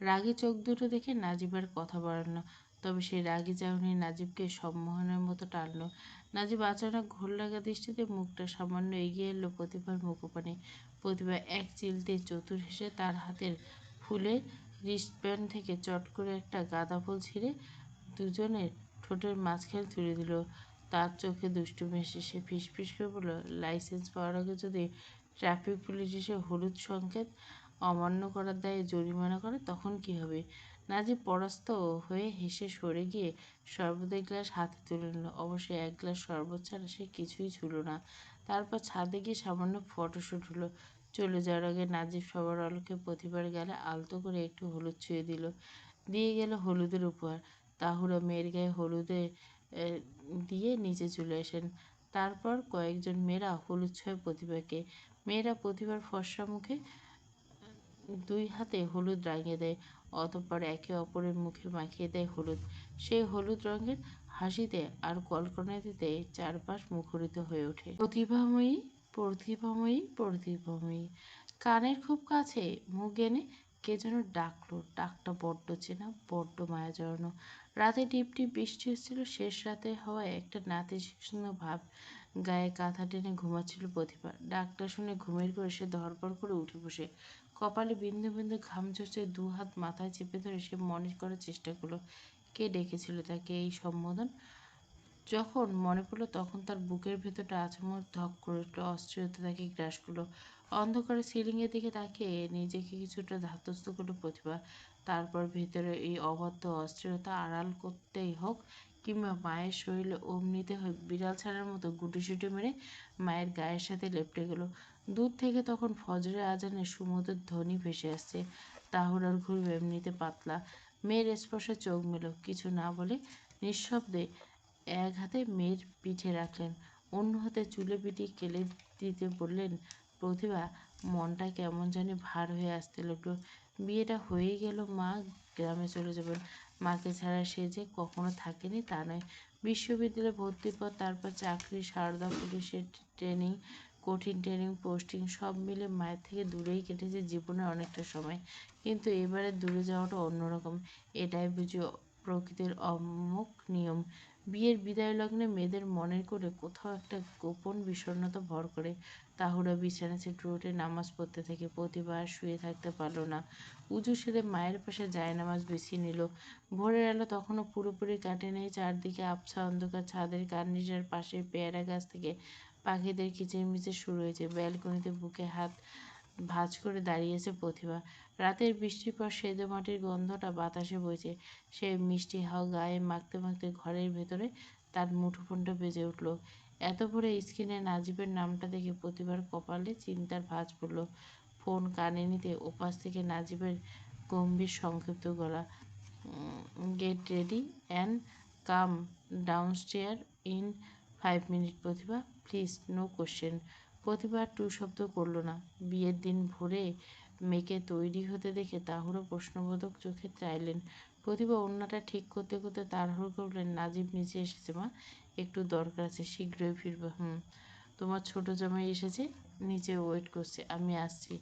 রাগী চোখ দুটো দেখে নাজিবের কথা বাড়ানো, তবে সেই রাগী চাহনি নাজিবকে সম্মোহনের মতো টানলো। নাজিব আচানক ঘোর লাগা দৃষ্টিতে মুখটা সামান্য এগিয়ে এলো প্রতিভার মুখপানে। প্রতিভা এক চিলতে চতুর হেসে তার হাতের ফুলের রিস্টব্যান্ড থেকে চট করে একটা গাঁদা ফুল ছিঁড়ে দুজনের ঠোঁটের মাঝখানে তুলে দিল। তার চোখে দুষ্টুমি এসে সে ফিসফিস করে বলল, লাইসেন্স পাওয়ার আগে যদি ট্রাফিক পুলিশ এসে হলুদ সংকেত অমান্য করার দায়ে জরিমানা করে তখন কি হবে? নাজিব পরাস্ত হয়ে হেসে সরে গিয়ে শরবতের গ্লাস হাতে তুলে নিল। অবশ্যই এক গ্লাস শরবত ছাড়া সে কিছুই ছিল না। তারপর ছাদে গিয়ে সামান্য ফটোশুট হলো। চলে যাওয়ার আগে নাজিব সবার আলোকে প্রতিবার গালে আলতো করে একটু হলুদ ছুঁয়ে দিল। দিয়ে গেল হলুদের উপহার। তাহুরা মেয়ের গায়ে হলুদে দিয়ে নিচে চলে আসেন। তারপর কয়েকজন মেয়েরা হলুদ ছোঁয় প্রতিভাকে। মেয়েরা প্রতিভার ফর্সা মুখে 2 হাতে হলুদ রাঙিয়ে দেয়। অতঃপর একে অপরের মুখে মাখিয়ে দেয় হলুদ। সেই হলুদ রঙের হাসিতে আর কলকনাতিতে চারপাশ মুখরিত হয়ে ওঠে। প্রতিভাময়ী, প্রতিভাময়ী, প্রতিভাময়ী। কানের খুব কাছে মুখ এনে কে যেন ডাকলো। ডাকটা বড্ড চেনা, বড্ড মায়া জড়ানো। রাতে টিপ টিপ বৃষ্টি হচ্ছিল। শেষ রাতে হওয়ায় একটা নাতিশীতোষ্ণ ভাব। গায়ে কাঁথা টেনে ঘুমাচ্ছিল প্রতিভা। ডাকটা শুনে ঘুমের ঘোরে সে ধড়ফড় করে উঠে বসে। কপালে বিন্দু বিন্দু ঘাম ঝরছে। 2 হাত মাথায় চেপে ধরে সে মনে করার চেষ্টা করলো কে ডেকেছিল তাকে এই সম্বোধন। যখন মনে পড়ল তখন তার বুকের ভেতরটা আচমক ধক করে উঠল। অস্থিরতা তাকে গ্রাস করলো। অন্ধকারে সিলিংয়ের দিকে তাকিয়ে নিজেকে কিছুটা ধাতস্থ করলো প্রতিভা। তারপর ভেতরে এই অবাধ্য অস্থিরতা আড়াল করতেই হোক কিংবা মায়ের শরীরে অমনিতে হোক বিড়াল ছানার মতো গুটিসুটি মেরে মায়ের গায়ের সাথে লেপ্টে গেল। দূর থেকে তখন ফজরের আজানের সুমধুর ধ্বনি ভেসে আসছে। তাহুরার ঘুম এমনিতে পাতলা। মেয়ের স্পর্শে চোখ মেলো। কিছু না বলে নিঃশব্দে এক হাতে মেয়ের পিঠে রাখলেন, অন্য হাতে চুলে পিটিয়ে কেলে দিতে বললেন, প্রতিভা, মনটা কেমন জানি ভার হয়ে আসতে লাগলো। বিয়েটা হয়েই গেল মা, গ্রামে চলে যাবেন। মাকে ছাড়া সে যে কখনো থাকেনি তা নয়। বিশ্ববিদ্যালয়ে ভর্তির পর তারপর চাকরি, সারদা পুলিশের ট্রেনিং, কঠিন ট্রেনিং, পোস্টিং সব মিলে মায়ের থেকে দূরেই কেটেছে জীবনের অনেকটা সময়। কিন্তু এবারে দূরে যাওয়াটা অন্যরকম। এটাই বুঝি প্রকৃতির অমোঘ নিয়ম। বিয়ের বিদায় লগ্নে মেয়েদের মনের কোণে কোথাও একটা গোপন বিষণ্ণতা ভর করে। তাহুরা বিছানা ছেড়ে উঠে নামাজ পড়তে থাকে। প্রতিভা আর শুয়ে থাকতে পারল না। উজু সেরে মায়ের পাশে জায়নামাজ বিছিয়ে নিল। ভোরের আলো তখনও পুরোপুরি কাটেনি। চারদিকে আবছা অন্ধকার। ছাদের কার্নিশের পাশে পেয়ারা গাছ থেকে পাখিদের কিচিরমিচির শুরু হয়েছে। ব্যালকনিতে বুকে হাত ভাঁজ করে দাঁড়িয়েছে প্রতিভা। রাতের বৃষ্টির পর সেঁদো মাটির গন্ধটা বাতাসে বইছে। সেই মিষ্টি হাওয়া গায়ে মাখতে মাখতে ঘরের ভেতরে তার মুঠোফোনটা বেজে উঠল। এত ভোরে স্ক্রিনে নাজিবের নামটা দেখে প্রতিভার কপালে চিন্তার ভাঁজ পড়ল। ফোন কানে নিতে ওপাশ থেকে নাজিবের গম্ভীর সংক্ষিপ্ত গলা, get ready and come downstair in 5 minute Pratibha, please, no question. Pratibha আর টু শব্দ করল না। বিয়ের দিন ভোরে মেয়েকে তৈরি হতে দেখে তাহুরা প্রশ্নবোধক চোখে চাইলেন। প্রতিভা ওড়নাটা ঠিক করতে করতে তাড়াহুড়ো করলেন, নাজিব নিচে এসেছে মা, একটু দরকার আছে, শীঘ্রই ফিরবো। তোমার ছোট জামাই এসেছে, নিচে ওয়েট করছে, আমি আসছি।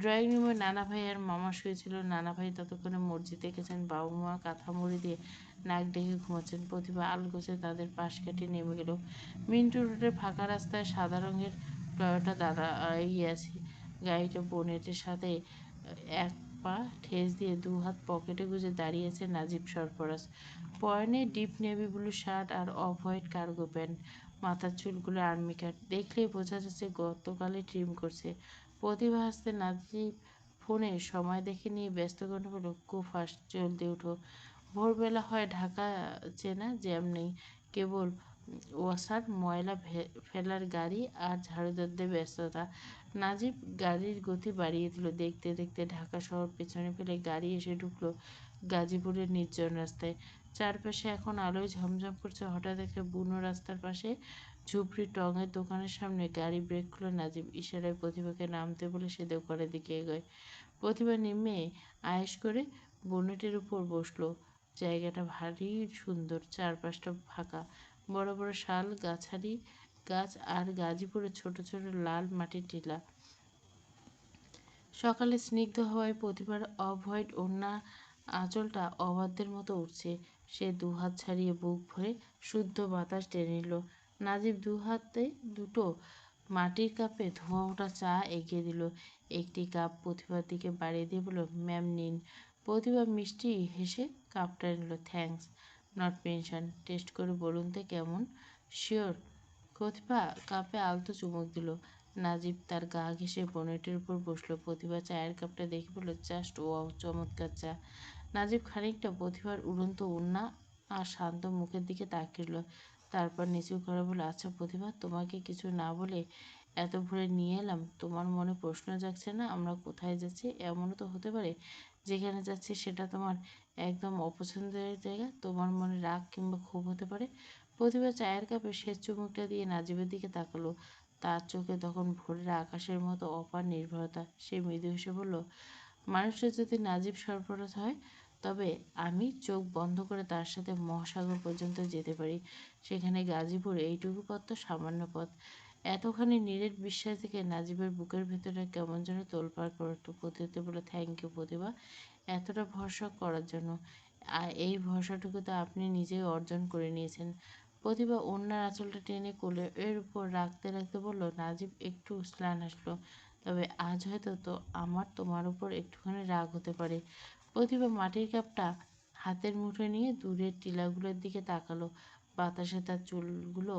ড্রয়িং রুমে নানা ভাই আর মামা শুয়েছিল। নানা ভাই ততক্ষণে মসজিদে গেছেন। বাবু মা কাঁথা মুড়ি দিয়ে নাক ডেকে ঘুমাচ্ছেন। প্রতিভা আলগোছে তাদের পাশ কাটিয়ে নেমে গেল। মিন্টু রোডের ফাঁকা রাস্তায় সাদা রঙের টয়োটা দাঁড়িয়ে আছে। গাড়িটা বোনেটের সাথে এক পা ঠেস দিয়ে 2 হাত পকেটে গুজে দাঁড়িয়ে আছে নাজিব সরফরাজ। পরনে ডিপ নেভি ব্লু শার্ট আর অফ হোয়াইট কার্গো প্যান্ট। মাথার চুলগুলো আর্মি কাট। দেখলেই বোঝা যাচ্ছে গতকালই ট্রিম করছে। প্রতিভা হাসতে নাজিব ফোনে সময় দেখে নিয়ে ব্যস্ত করে বলল, গো ফাস্ট, জলদি উঠো। ভোরবেলা হয় ঢাকা চেনা, জ্যাম নেই, কেবল ওয়াসার ময়লা ফেলার গাড়ি আর ঝাড়ুদারদের ব্যস্ততা। নাজিব গাড়ির গতি বাড়িয়ে দিল। দেখতে দেখতে ঢাকা শহর পেছনে ফেলে গাড়ি এসে ঢুকলো গাজীপুরের নির্জন রাস্তায়। চারপাশে এখন আলোয় ঝমঝম করছে। হঠাৎ একটা বুনো রাস্তার পাশে ঝুপড়ি টঙের দোকানের সামনে গাড়ি ব্রেক খুলে নাজিব ইশারায় প্রতিভাকে নামতে বলে সে দোকানের দিকে এগোয়। প্রতিভা নেমে আয়েশ করে বোনেটের উপর বসলো। জায়গাটা ভারী সুন্দর। চারপাশটা ফাঁকা। বড় বড় শাল গাছালি গাছ আর গাজীপুরের ছোট ছোট লাল মাটির টিলা। সকালে স্নিগ্ধ হওয়ায় প্রতিভার অফ হোয়াইট ওড়না আঁচলটা অবাধ্যের মতো উঠছে। সে 2 হাত ছাড়িয়ে বুক ভরে শুদ্ধ বাতাস টেনে নিল। নাজিব 2 হাতে দুটো মাটির কাপে ধোঁয়া ওঠা চা এগিয়ে দিল। একটি কাপ প্রতিভার দিকে বাড়িয়ে দিয়ে বলল, ম্যাম নিন। প্রতিভা মিষ্টি হেসে কাপটা নিল। Thanks, not mention. টেস্ট করে বলুন তো কেমন। শিওর। প্রতিভা কাপে আলতো চুমুক দিল। নাজিব তার গা ঘেঁষে বনেটের উপর বসলো। প্রতিভা চায়ের কাপটা দেখে বলল, জাস্ট ওয়াও, চমৎকার চা। নাজিব খানিকটা প্রতিভার উড়ন্ত ওড়না আর শান্ত মুখের দিকে তাকিয়ে, তারপর নিচু করে বলল, আচ্ছা প্রতিভা, তোমাকে কিছু না বলে এত ভোরে নিয়ে এলাম। তোমার মনে প্রশ্ন জাগছে না আমরা কোথায় যাচ্ছি? এমনও তো হতে পারে যেখানে যাচ্ছি সেটা তোমার একদম অপছন্দের জায়গা। তোমার মনে রাগ কিংবা ক্ষোভ হতে পারে। প্রতিভা চায়ের কাপে শেষ চুমুকটা দিয়ে নাজিবের দিকে তাকালো। তার চোখে তখন ভোরের আকাশের মতো অপার নির্ভরতা। সে মৃদু হেসে বলল, মানুষের যদি নাজিব সরবরাহ হয়, তবে আমি চোখ বন্ধ করে তার সাথে মহাসাগর পর্যন্ত যেতে পারি। সেখানে গাজীপুর এইটুকু পথ তো সামান্য পথ। এতখানি নিরেট বিশ্বাস দেখে নাজিবের বুকের ভেতরে কেমন যেন তোলপাড় করতো। প্রতিতে বলে, থ্যাংক ইউ প্রতিভা, এতটা ভরসা করার জন্য। আর এই ভরসাটুকু তো আপনি নিজেই অর্জন করে নিয়েছেন। প্রতিভা ওড়নার আঁচলটা টেনে কোলে এর উপর রাখতে রাখতে বলল, নাজিব একটু স্নান আসলো, তবে আজ হয়তো তো আমার তোমার উপর একটুখানি রাগ হতে পারে। প্রতিভা মাটির কাপটা হাতের মুঠোয় নিয়ে দূরের টিলাগুলোর দিকে তাকালো। বাতাসে তার চুলগুলো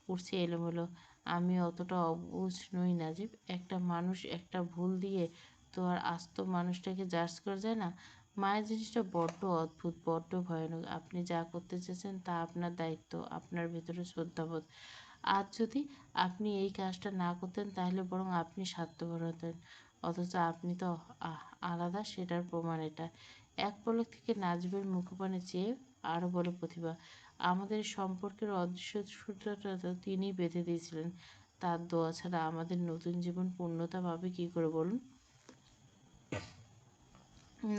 উড়ছে এলোমেলো। আমি অতটা অবুঝ নই নাজিব। একটা মানুষ একটা ভুল দিয়ে তো আর আস্ত মানুষটাকে জাজ করা যায় না। মায়ের জিনিসটা বড্ড অদ্ভুত, বড্ড ভয়ানক। আপনি যা করতে চেয়েছেন তা আপনার দায়িত্ব, আপনার ভেতরে শ্রদ্ধাবোধ। আজ যদি আপনি এই কাজটা না করতেন তাহলে বরং আপনি স্বার্থপর হতেন। অথচ আপনি তো আলাদা, সেটার প্রমাণ এটা। এক পলক থেকে নাজিবের মুখপানে চেয়ে আরও বলে প্রতিভা, আমাদের সম্পর্কের অদৃশ্য সূত্রটা তো তিনিই বেঁধে দিয়েছিলেন। তার দোয়া ছাড়া আমাদের নতুন জীবন পূর্ণতা পাবে কী করে বলুন?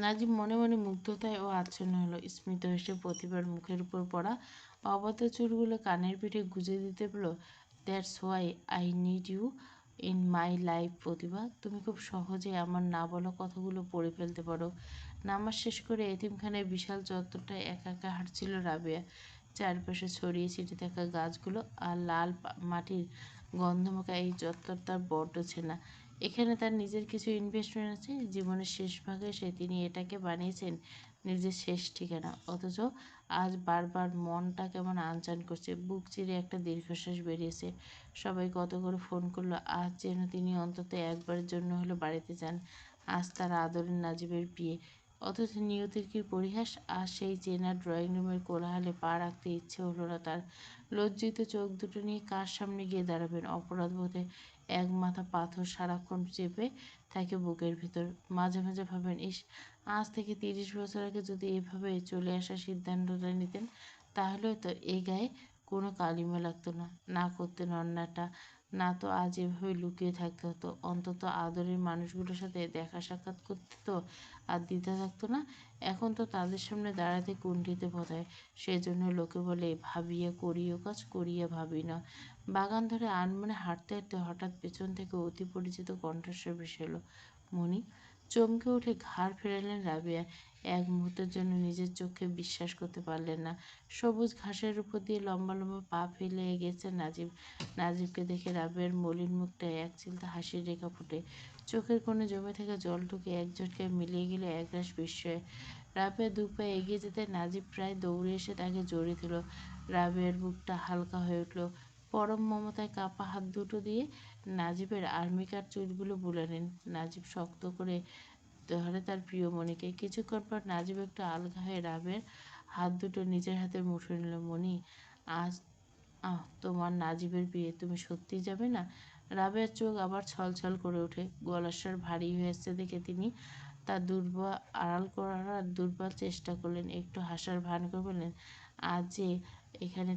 নাজিব মনে মনে মুগ্ধতায় ও আচ্ছন্ন হলো। স্মিত হেসে প্রতিভার মুখের উপর পড়া অবাধ্য চুলগুলো কানের পিঠে গুজে দিতে বলল, that's why I need you in my life Pratibha. তুমি খুব সহজে আমার না বলা কথাগুলো পড়ে ফেলতে পারো। নামাজ শেষ করে এতিমখানায় বিশাল চত্বরটায় একা একা হাঁটছিল রাবেয়া। চারপাশে ছড়িয়ে ছিটিয়ে থাকা গাছগুলো আর লাল মাটির গন্ধমাখা এই চত্বর তার বড্ড চেনা। এখানে তার নিজের কিছু ইনভেস্টমেন্ট আছে। জীবনের শেষ ভাগে এসে তিনি এটাকে বানিয়েছেন নিজের শেষ ঠিকানা। অথচ আজ বারবার মনটা কেমন আনচান করছে। বুক চিরে একটা দীর্ঘশ্বাস বেরিয়েছে। সবাই কত করে ফোন করলো, আজ যেন তিনি অন্তত একবারের জন্য হলো বাড়িতে যান। আজ তার আদরের নাজিবের বিয়ে। অথচ নিয়তির কী পরিহাস! আর সেই চেনা ড্রয়িং রুমের কোলাহলে পা রাখতে ইচ্ছে হলো না তার। লজ্জিত চোখ দুটো নিয়ে কার সামনে গিয়ে দাঁড়াবেন? অপরাধবোধে এক মাথা পাথর সারাক্ষণ চেপে থাকে বুকের ভিতর। মাঝে মাঝে ভাবেন, ইস, আজ থেকে 30 বছর আগে যদি এভাবে চলে আসার সিদ্ধান্তটা নিতেন, তাহলে তো এ গায়ে কোনো কালিমা লাগতো না, না করতেন অন্যটা, না তো আজ এভাবে লুকিয়ে থাকতে হতো। অন্তত আদরের মানুষগুলোর সাথে দেখা সাক্ষাৎ করতে তো আর দ্বিধা থাকতো না। এখন তো তাদের সামনে দাঁড়াতে কুণ্ঠিতে বোধ হয়। সেজন্য লোকে বলে, ভাবিয়া করিও কাজ, করিয়া ভাবি না। বাগান ধরে আনমনে হাঁটতে হাঁটতে হঠাৎ পেছন থেকে অতি পরিচিত কণ্ঠস্বর ভেসে এলো, মণি। চমকে উঠে ঘাড় ফেরালেন রাবেয়া। এক মুহূর্তের জন্য নিজের চোখে বিশ্বাস করতে পারলেন না। সবুজ ঘাসের উপর দিয়ে লম্বা লম্বা পা ফেলে এগিয়েছেন নাজিব। নাজিবকে দেখে রাবেয়ার মলিন মুখটায় এক চিলতে হাসির রেখা ফুটে। চোখের কোণে জমে থাকা জলটুকু এক ঝটকায় মিলিয়ে গেল একরাশ বিস্ময়ে। রাবেয়া দু পা এগিয়ে যেতে নাজিব প্রায় দৌড়ে এসে তাকে জড়িয়ে ধরল। রাবেয়ার বুকটা হালকা হয়ে উঠল। পরম মমতায় কাপা হাত দুটো দিয়ে নাজিবের আর্মিকার চুলগুলো বুলে নেন। নাজিব শক্ত করে ধরে তার প্রিয়মণিকে। কিছুক্ষণ পর নাজিব একটু আলগা হয়ে রাবের হাত দুটো নিজের হাতে মুঠো নিল। মণি, আজ তোমার নাজিবের বিয়ে, তুমি সত্যিই যাবে না? রাবেয়ার চোখ আবার ছলছল করে ওঠে। গলার স্বর ভারী হয়ে আসছে দেখে তিনি তার দুর্বল আড়াল করার দুর্বল চেষ্টা করলেন। একটু হাসার ভান করে বললেন, আজ যে এখানে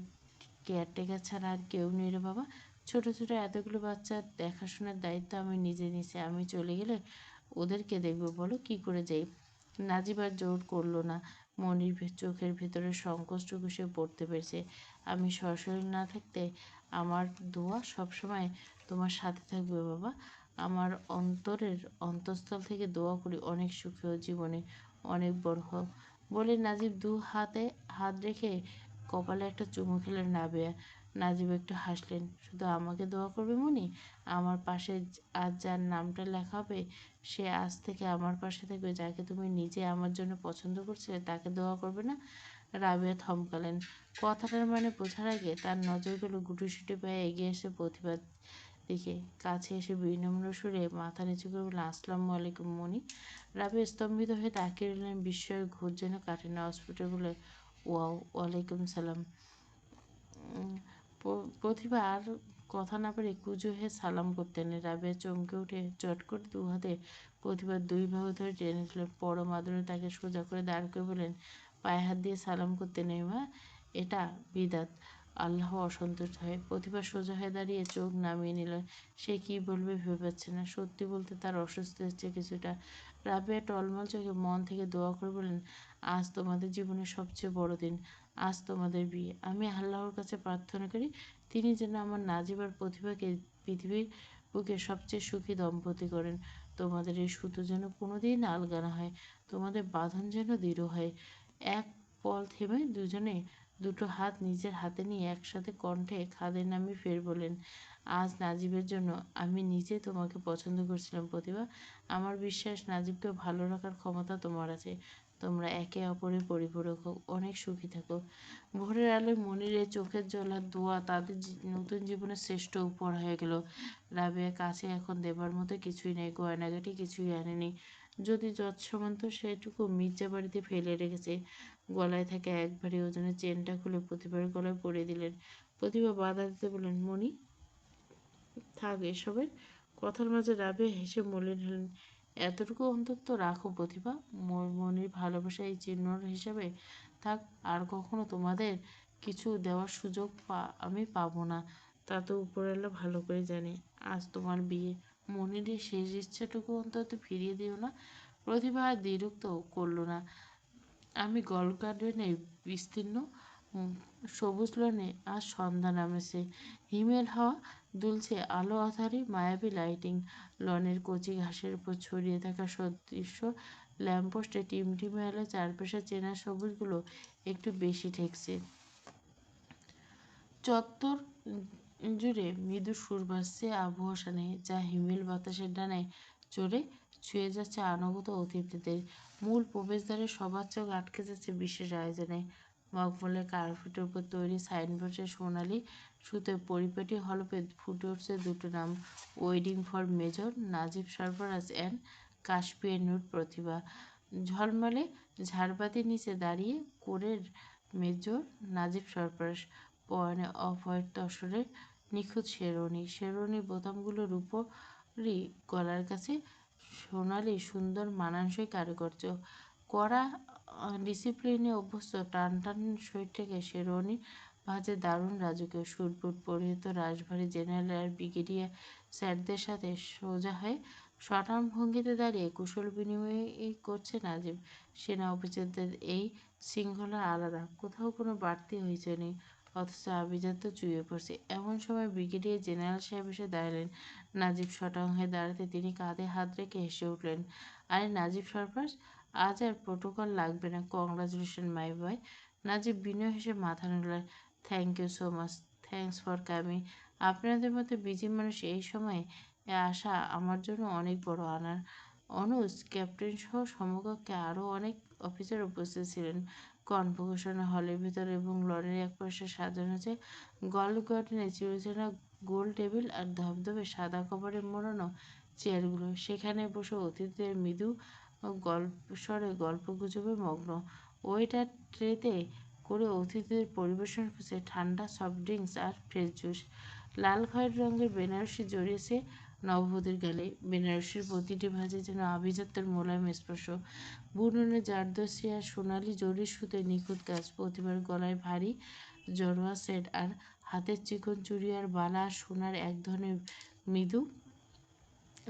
কেয়ারটেকার ছাড়া আর কেউ নেই রে বাবা। ছোট ছোট এতগুলো বাচ্চার দেখাশোনার দায়িত্ব আমি নিজে নিয়েছি। আমি চলে গেলে ওদেরকে দেখবো, বলো কী করে যাই? নাজিব আর জোর করলো না। মনির চোখের ভেতরে সংকোচটুকু সে পড়তে পেরেছে। আমি সশরীর না থাকতে আমার দোয়া সবসময় তোমার সাথে থাকবে বাবা। আমার অন্তরের অন্তঃস্থল থেকে দোয়া করি অনেক সুখী ও জীবনে অনেক বড় হোক। বলে নাজিব দু হাতে হাত রেখে কপালে একটা চুমু খেলেন রাবেয়া। নাজিব একটু হাসলেন। শুধু আমাকে দোয়া করবে মনি? আমার পাশে আজ যার নামটা লেখা হবে সে আজ থেকে আমার পাশে থাকবে। যাকে তুমি নিজে আমার জন্য পছন্দ করছিলে তাকে দোয়া করবে না? রাবেয়া থমকালেন। কথাটার মানে বোঝার আগে তার নজরগুলো গুটিসুটি পায়ে এগিয়ে এসে প্রতিভার দিকে। কাছে এসে বিনম্র সুরে মাথা নিচু করে বললেন, আসসালামু আলাইকুম মনি। রাবেয়া স্তম্ভিত হয়ে তাকিয়ে রইলেন, বিস্ময়ের ঘোর যেন কাটে না। অস্ফুটে বলে, ওয়ালাইকুম সালাম। প্রতিভা আর কথা না পেরে কুঁজো হয়ে সালাম করতেন। রাবেয়া চমকে উঠে চট করে দু হাতে প্রতিভার দুই বাহু ধরে টেনে নিলেন। পরম আদরে তাকে সোজা করে দাঁড় করে বললেন, পায়ে হাত দিয়ে সালাম করতে নেই মা, এটা বিদাত, আল্লাহ অসন্তুষ্ট হয়। প্রতিভা সোজা হয়ে দাঁড়িয়ে চোখ নামিয়ে নিল। সে কি বলবে ভেবে পাচ্ছে না। সত্যি বলতে তার অসুস্থ হচ্ছে কিছুটা। রাবেয়া টলমল চোখে মন থেকে দোয়া করে বললেন, আজ তোমাদের জীবনের সবচেয়ে বড় দিন। আজ তোমাদের বিয়ে। আমি আল্লাহর কাছে প্রার্থনা করি তিনি যেন আমার নাজিব আর প্রতিভাকে পৃথিবীর বুকে সবচেয়ে সুখী দম্পতি করেন। তোমাদের এই সুতো যেন কোনোদিন আলগা না হয়, তোমাদের বাঁধন যেন দৃঢ় হয়। এক পল থেমে দুজনে দুটো হাত নিজের হাতে নিয়ে একসাথে কণ্ঠে খাদে নামিয়ে ফের বলেন, আজ নাজিবের জন্য আমি নিজে তোমাকে পছন্দ করছিলাম প্রতিভা। আমার বিশ্বাস নাজিবকে ভালো রাখার ক্ষমতা তোমার আছে। তোমরা একে অপরের পরিপূরক হোক, অনেক সুখী থাকো। ভোরের আলোয় মনির এই চোখের জল আর দোয়া তাদের নতুন জীবনের শ্রেষ্ঠ উপহার হয়ে গেল। রাবেয়ার কাছে এখন দেবার মতো কিছুই নেই, গয়নাগাটি কিছুই আনেনি। যদি যৎসামান্ত সেটুকু মির্জা বাড়িতে ফেলে রেখেছে। গলায় থাকা এক ভারী ওজনের চেনটা খুলে প্রতিভার গলায় পরিয়ে দিলেন। প্রতিভা বাধা দিতে বললেন, মনি থাক এসবের। কথার মাঝে রাবেয়া হেসে মলিন হলেন, এতটুকু অন্তত রাখো প্রতিভা, মনির ভালোবাসা এই চিহ্ন হিসাবে থাক। আর কখনো তোমাদের কিছু দেওয়ার সুযোগ আমি পাবো না, তা তো উপরওয়ালা ভালো করে জানি। আজ তোমার বিয়ে, মনির শেষ ইচ্ছাটুকু অন্তত ফিরিয়ে দিও না। প্রতিভা আর দ্বিরুক্ত করল না। আমি গল্ফ গার্ডেনে বিস্তীর্ণ সবুজ লনে আজ সন্ধ্যা নামেছে। হিমেল হাওয়া দুলছে আলো আঁধারে, মায়াবী লাইটিং। লনের কচি ঘাসের উপর ছড়িয়ে থাকা সদৃশ্য ল্যাম্পপোস্টে টিমটিমে আলো চারপাশে চেনা সবুজগুলো একটু বেশি ঠেকছে। চত্বর জুড়ে মৃদু সুর বাজছে আবহাওয়া সানে, যা হিমেল বাতাসের ডানে চড়ে ছুঁয়ে যাচ্ছে আনুগত অতিথিদের। মূল প্রবেশদ্বারে সবার চোখ আটকে যাচ্ছে বিশেষ আয়োজনে। মখমলের কার্পেটের উপর তৈরি সাইনবোর্ডে সোনালি সুতোয় পরিপাটি হলপে ফুটে উঠছে দুটো নাম, wedding for major Najib Sarfaraz and কাশপিয়ার নুট প্রতিভা। ঝলমলে ঝাড়বাতির নিচে দাঁড়িয়ে কোরের মেজর নাজিব সরফরাজ, পরনে অফ হোয়াইট তসরের নিখুঁত শেরওয়ানির বোতামগুলোর উপরই গলার কাছে সোনালি সুন্দর মানানসই কারুকার্য। কড়া ডিসিপ্লিনে অভ্যস্ত টান টান শরীরটাকে শেরওয়ানির ভাঁজে দারুণ রাজকীয়। সুটবুট পরিহিত রাশভারী জেনারেল আর ব্রিগেডিয়ার স্যারদের সাথে সোজা হয়ে সটান ভঙ্গিতে দাঁড়িয়ে কুশল বিনিময় করছে নাজিব। সেনা অফিসারদের এই শৃঙ্খলা আলাদা, কোথাও কোনো বাড়তি হইচই নেই, অথচ আভিজাত্য চুইয়ে পড়ছে। এমন সময় ব্রিগেডিয়ার জেনারেল সাহেব এসে দাঁড়ালেন। নাজিব শটাং হয়ে দাঁড়াতে তিনি কাঁধে হাত রেখে হেসে উঠলেন, আরে নাজিব সরফরাজ, আজ আর প্রোটোকল লাগবে না, কংগ্রাচুলেশন মাই বয়। নাজিব বিনয় হেসে মাথা নাড়লেন, thank you so much, thanks for coming. আপনাদের মতো বিজি মানুষ এই সময়ে আসা আমার জন্য অনেক বড় আনার। অনুজ ক্যাপ্টেন সহ সমকক্ষে আরও অনেক অফিসার উপস্থিত ছিলেন। কনভোকেশন হলের ভিতর এবং লনের একপাশে সাজানো হয়েছে গল্ফ গার্ডেনের চিরচেনা গোল টেবিল আর ধবধবে সাদা কভারে মোড়ানো চেয়ারগুলো। সেখানে বসে অতিথিদের মৃদু গল্প স্বরে গল্পগুজবে মগ্ন। ওয়েটার ট্রেতে করে অতিথিদের পরিবেশন করছে ঠান্ডা সফট ড্রিঙ্কস আর ফ্রেশ জুস। লাল খয়েরি রঙের বেনারসি জড়িয়েছে নববধূর গালে। বেনারসির প্রতিটি ভাঁজে যেন আভিজাত্যের মোলায়েম স্পর্শ। বুননে জারদস্তি আর সোনালি জরির সুতোয় নিখুঁত কাজ। প্রতিভার গলায় ভারী জড়োয়া সেট আর হাতের চিকন চুড়ি আর বালা আর সোনার এক ধরনের মৃদু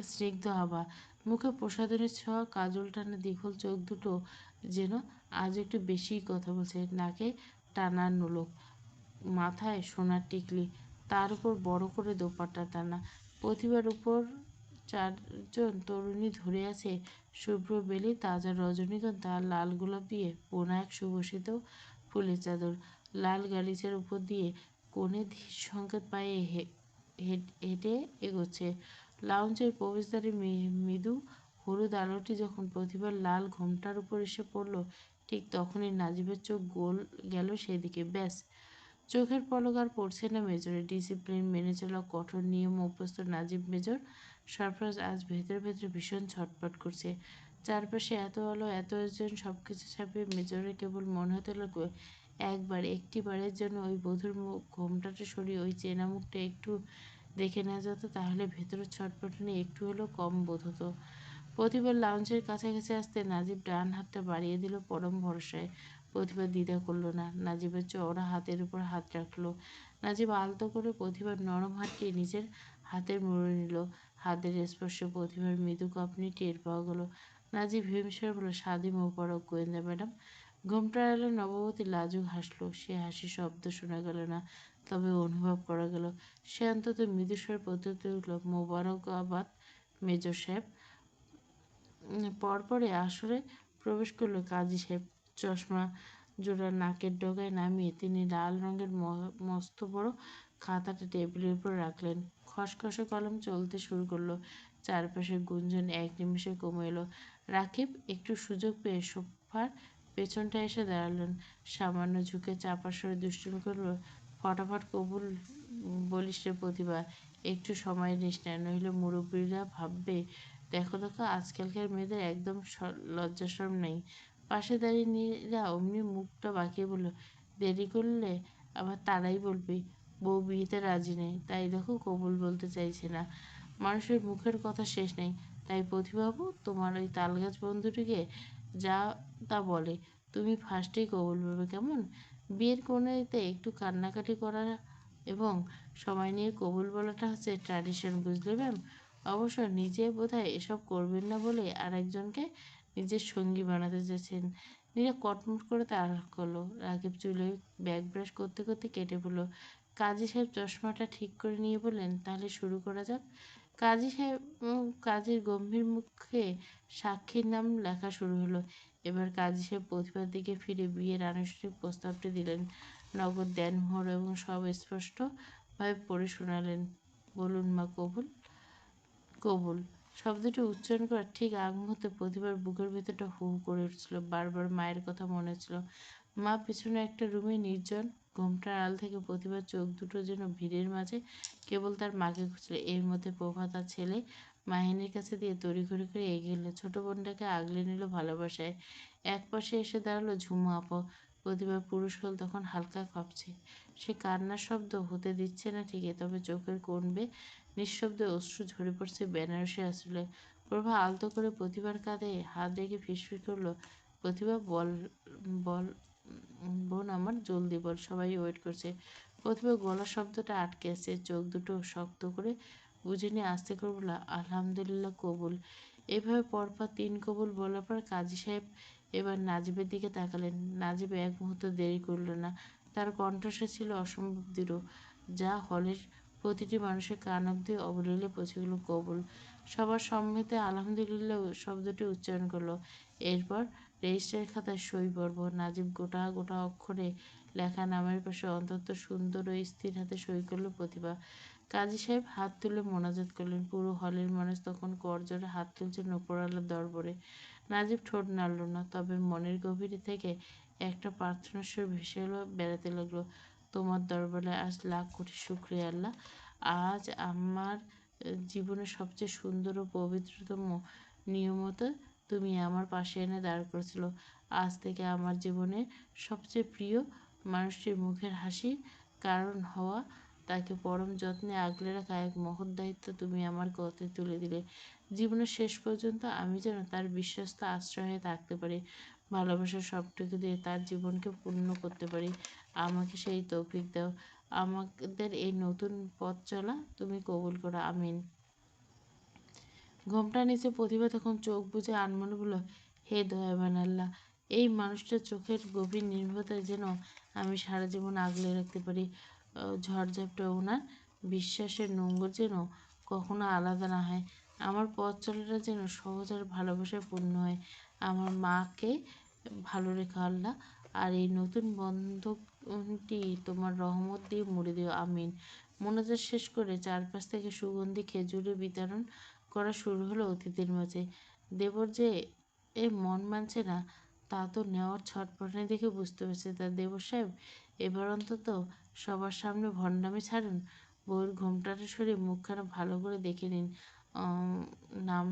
স্নিগ্ধ হাওয়া। মুখে প্রসাধনের ছোঁয়া, কাজল টানা দীঘল চোখ দুটো যেন আজ একটু বেশিই কথা বলছে। নাকে টানা নোলক, মাথায় সোনার টিকলি, তার উপর বড় করে দোপাট্টা টানা। প্রতিভার উপর চারজন তরুণী ধরে আছে শুভ্র বেলি, তাজা রজনীগন্ধা আর লাল গোলাপ দিয়ে বোনা এক সুবাসিত ফুলের চাদর। লাল গালিচার উপর দিয়ে কনে ধীর সংকেত পায়ে হেঁটে এগোচ্ছে। লাউঞ্জের প্রবেশদ্বারে মৃদু হলুদ আলোটি যখন প্রতিভার লাল ঘোমটার উপর এসে পড়ল, ঠিক তখনই নাজিবের চোখ গোল গেল সেদিকে। ব্যাস, চোখের পলক আর পড়ছে না মেজরের। ডিসিপ্লিন মেনে চলা, কঠোর নিয়ম অভ্যস্ত নাজিব মেজর সরফরাজ আজ ভেতরে ভেতরে ভীষণ ছটফট করছে। চারপাশে এত আলো, এত আয়োজন, সবকিছু ছাপিয়ে মেজরের কেবল মনে হতে লাগলো একবার, একটি বারের জন্য ওই বধূর ঘোমটাটা সরিয়ে ওই চেনা মুখটা একটু দেখে নেওয়া যেত, তাহলে ভেতরের ছটফটানি একটু হলেও কম বোধ হতো। প্রতিবার লাউঞ্জের কাছাকাছি আসতে নাজিব ডান হাতটা বাড়িয়ে দিল পরম ভরসায়। প্রতিভা দ্বিধা করলো না, নাজিবের চওড়া হাতের উপর হাত রাখলো। নাজিব আলতো করে প্রতিভার নরম হাতটি নিজের হাতের মুড়ে নিল। হাতের স্পর্শে প্রতিভার মৃদু কাঁপুনি টের পাওয়া গেল। নাজিব হিমশিম বলল, স্বাধী মোবারক গোয়েন্দা ম্যাডাম। ঘোমটা এলে নববতী লাজুক হাসলো। সে হাসি শব্দ শোনা গেল না, তবে অনুভব করা গেল। সে অন্তত মৃদুস্বর প্রত্যুত্তর দিল, মোবারকাবাদ মেজর সাহেব। পরপরই আসরে প্রবেশ করলো কাজী সাহেব। চশমা জোড়া নাকের ডগায় নামিয়ে তিনি লাল রঙের মস্ত বড় খাতাটা টেবিলের উপর রাখলেন। খসখসে কলম চলতে শুরু করলো। চারপাশের গুঞ্জন এক নিমেষে কমে এলো। রাকিব একটু সুযোগ পেয়ে সোফার পেছনটা এসে দাঁড়ালেন। সামান্য ঝুঁকে চাপা স্বরে দুষ্টুমি করল, ফটাফট কবুল বলিস রে প্রতিভা, একটু সময় নিস না, নইলে মুরব্বীরা ভাববে দেখো দেখো আজকালকার মেয়েদের একদম লজ্জাশরম নেই। পাশে দাঁড়িয়ে নীরা অমনি মুখটা বাঁকিয়ে বলল, দেরি করলে আবার তারাই বলবে বউ বিয়েতে রাজি নেই, তাই দেখো কবুল বলতে চাইছে না। মানুষের মুখের কথা শেষ নেই। তাই প্রতিভাবু তোমার ওই তালগাছ বন্ধুটিকে যা তা বলে তুমি ফার্স্টেই কবুল বলবে, কেমন? বিয়ের কোণেতে একটু কান্নাকাটি করা এবং সময় নিয়ে কবুল বলাটা হচ্ছে ট্র্যাডিশন, বুঝলে ম্যাম? অবশ্য নিজে বোধহয় এসব করবেন না বলে আরেকজনকে নিজের সঙ্গী বানাতে চেয়েছেন। নীরা কটমট করে তার করলো। রাকিব চুলে ব্যাগ ব্রাশ করতে করতে কেটে পড়ল। কাজী সাহেব চশমাটা ঠিক করে নিয়ে বললেন, তাহলে শুরু করা যাক। কাজী সাহেব কাজীর গম্ভীর মুখে সাক্ষীর নাম লেখা শুরু হলো। এবার কাজী সাহেব প্রতিভার দিকে ফিরে বিয়ের আনুষ্ঠানিক প্রস্তাবটি দিলেন। নগদ দেনমোহর এবং সব স্পষ্টভাবে পড়ে শোনালেন। বলুন মা, কবুল। কবুল শব্দটি উচ্চারণ করার ঠিক আগ মুহূর্তে প্রতিভার বুকের ভেতরটা হু হু করে উঠছিল। বারবার মায়ের কথা মনে হচ্ছিল। মা পিছনে একটা রুমে নির্জন, ঘোমটার আড়াল থেকে প্রতিভার চোখ দুটো যেন ভিড়ের মাঝে কেবল তার মাকে খুঁজছিল। এর মধ্যে প্রভা তার ছেলে মাহিনীর কাছে দিয়ে তড়িঘড়ি করে এগিয়ে এলো। ছোট বোনটাকে আগলে নিল ভালোবাসায়। এক পাশে এসে দাঁড়ালো ঝুমু আপা। প্রতিভার পুরুষ হল তখন হালকা কাঁপছে। সে কান্নার শব্দ হতে দিচ্ছে না ঠিকই, তবে চোখের কোণ বেয়ে নিঃশব্দে অশ্রু ঝরে পড়ছে বেনারসি আঁচলে। প্রভা আলতো করে প্রতিভার কাঁধে হাত রেখে ফিসফিস করলো, প্রতিভা বল, বল বোন আমার, জলদি বল, সবাই ওয়েট করছে। প্রতিভা গলার শব্দটা আটকে আছে, চোখ দুটো শক্ত করে বুঝে নিয়ে আস্তে করে বলল, আলহামদুলিল্লাহ কবুল। এভাবে পরপর 3 কবুল বলার পর কাজী সাহেব এবার নাজিবের দিকে তাকালেন। নাজিব এক মুহূর্ত দেরি করল না। তার কণ্ঠস্বর ছিল অসম্ভব দৃঢ়, যা হলের প্রতিটি মানুষের কান অব্দি অবলীলে পৌঁছে গেল। কবুল। সবার সম্মতিতে আলহামদুলিল্লাহ শব্দটি উচ্চারণ করলো। এরপর রেজিস্ট্রারের খাতায় সই পর্ব। নাজিব গোটা গোটা অক্ষরে লেখা নামের পাশে অত্যন্ত সুন্দর ও স্থির হাতে সই করলো প্রতিভা। কাজী সাহেব হাত তুলে মোনাজাত করলেন। পুরো হলের মানুষ তখন করজোড়ে হাত তুলছেন উপরওয়ালার দরবারে। নাজিব ঠোঁট নাড়ল না, তবে মনের গভীরে থেকে একটা প্রার্থনার সুর ভেসে এলো, বেড়াতে লাগলো। তোমার দরবারে আজ লাখ কোটি শুকরিয়া আল্লাহ। আজ আমার জীবনের সবচেয়ে সুন্দর ও পবিত্রতম নিয়মত তুমি আমার পাশে এনে দাঁড় করেছিল। আজ থেকে আমার জীবনের সবচেয়ে প্রিয় মানুষটির মুখের হাসির কারণ হওয়া, তাকে পরম যত্নে আগলে রাখা এক মহৎ দায়িত্ব তুমি আমার কাঁধে তুলে দিলে। জীবনের শেষ পর্যন্ত আমি যেন তার বিশ্বস্ত আশ্রয় হয়ে থাকতে পারি, ভালোবাসার সবটুকু দিয়ে তার জীবনকে পূর্ণ করতে পারি। আমাকে সেই তৌফিক দাও। আমাদের এই নতুন পথ চলা তুমি কবুল করো, আমিন। ঘোমটা নিচে প্রতিভা তখন চোখ বুজে আনমনে বলল, হে দয়াবান আল্লাহ, এই মানুষটার চোখের গভীর নির্ভরতায় যেন আমি সারা জীবন আগলে রাখতে পারি। ঝড়ঝাপটা ওনার বিশ্বাসের নোঙর যেন কখনো আলাদা না হয়। আমার পথ চলাটা যেন সহজ আর ভালোবাসায় পূর্ণ হয়। আমার মাকে ভালো রেখো আল্লাহ, আর এই নতুন বন্ধনটি তোমার রহমত দিয়ে মুড়ে দিও, আমিন। মোনাজাত শেষ করে চারপাশ থেকে সুগন্ধি খেজুরের বিতরণ করা শুরু হলো অতিথির মাঝে। দেবর যে এ মন মানছে না তা তো নেওয়ার ছটফটানি দেখে বুঝতে পারছে। তা দেবর সাহেব, এবার অন্তত সবার সামনে ভণ্ডামি ছাড়ুন, বউয়ের ঘোমটাটা সরিয়ে মুখখানা ভালো করে দেখে নিন, নাম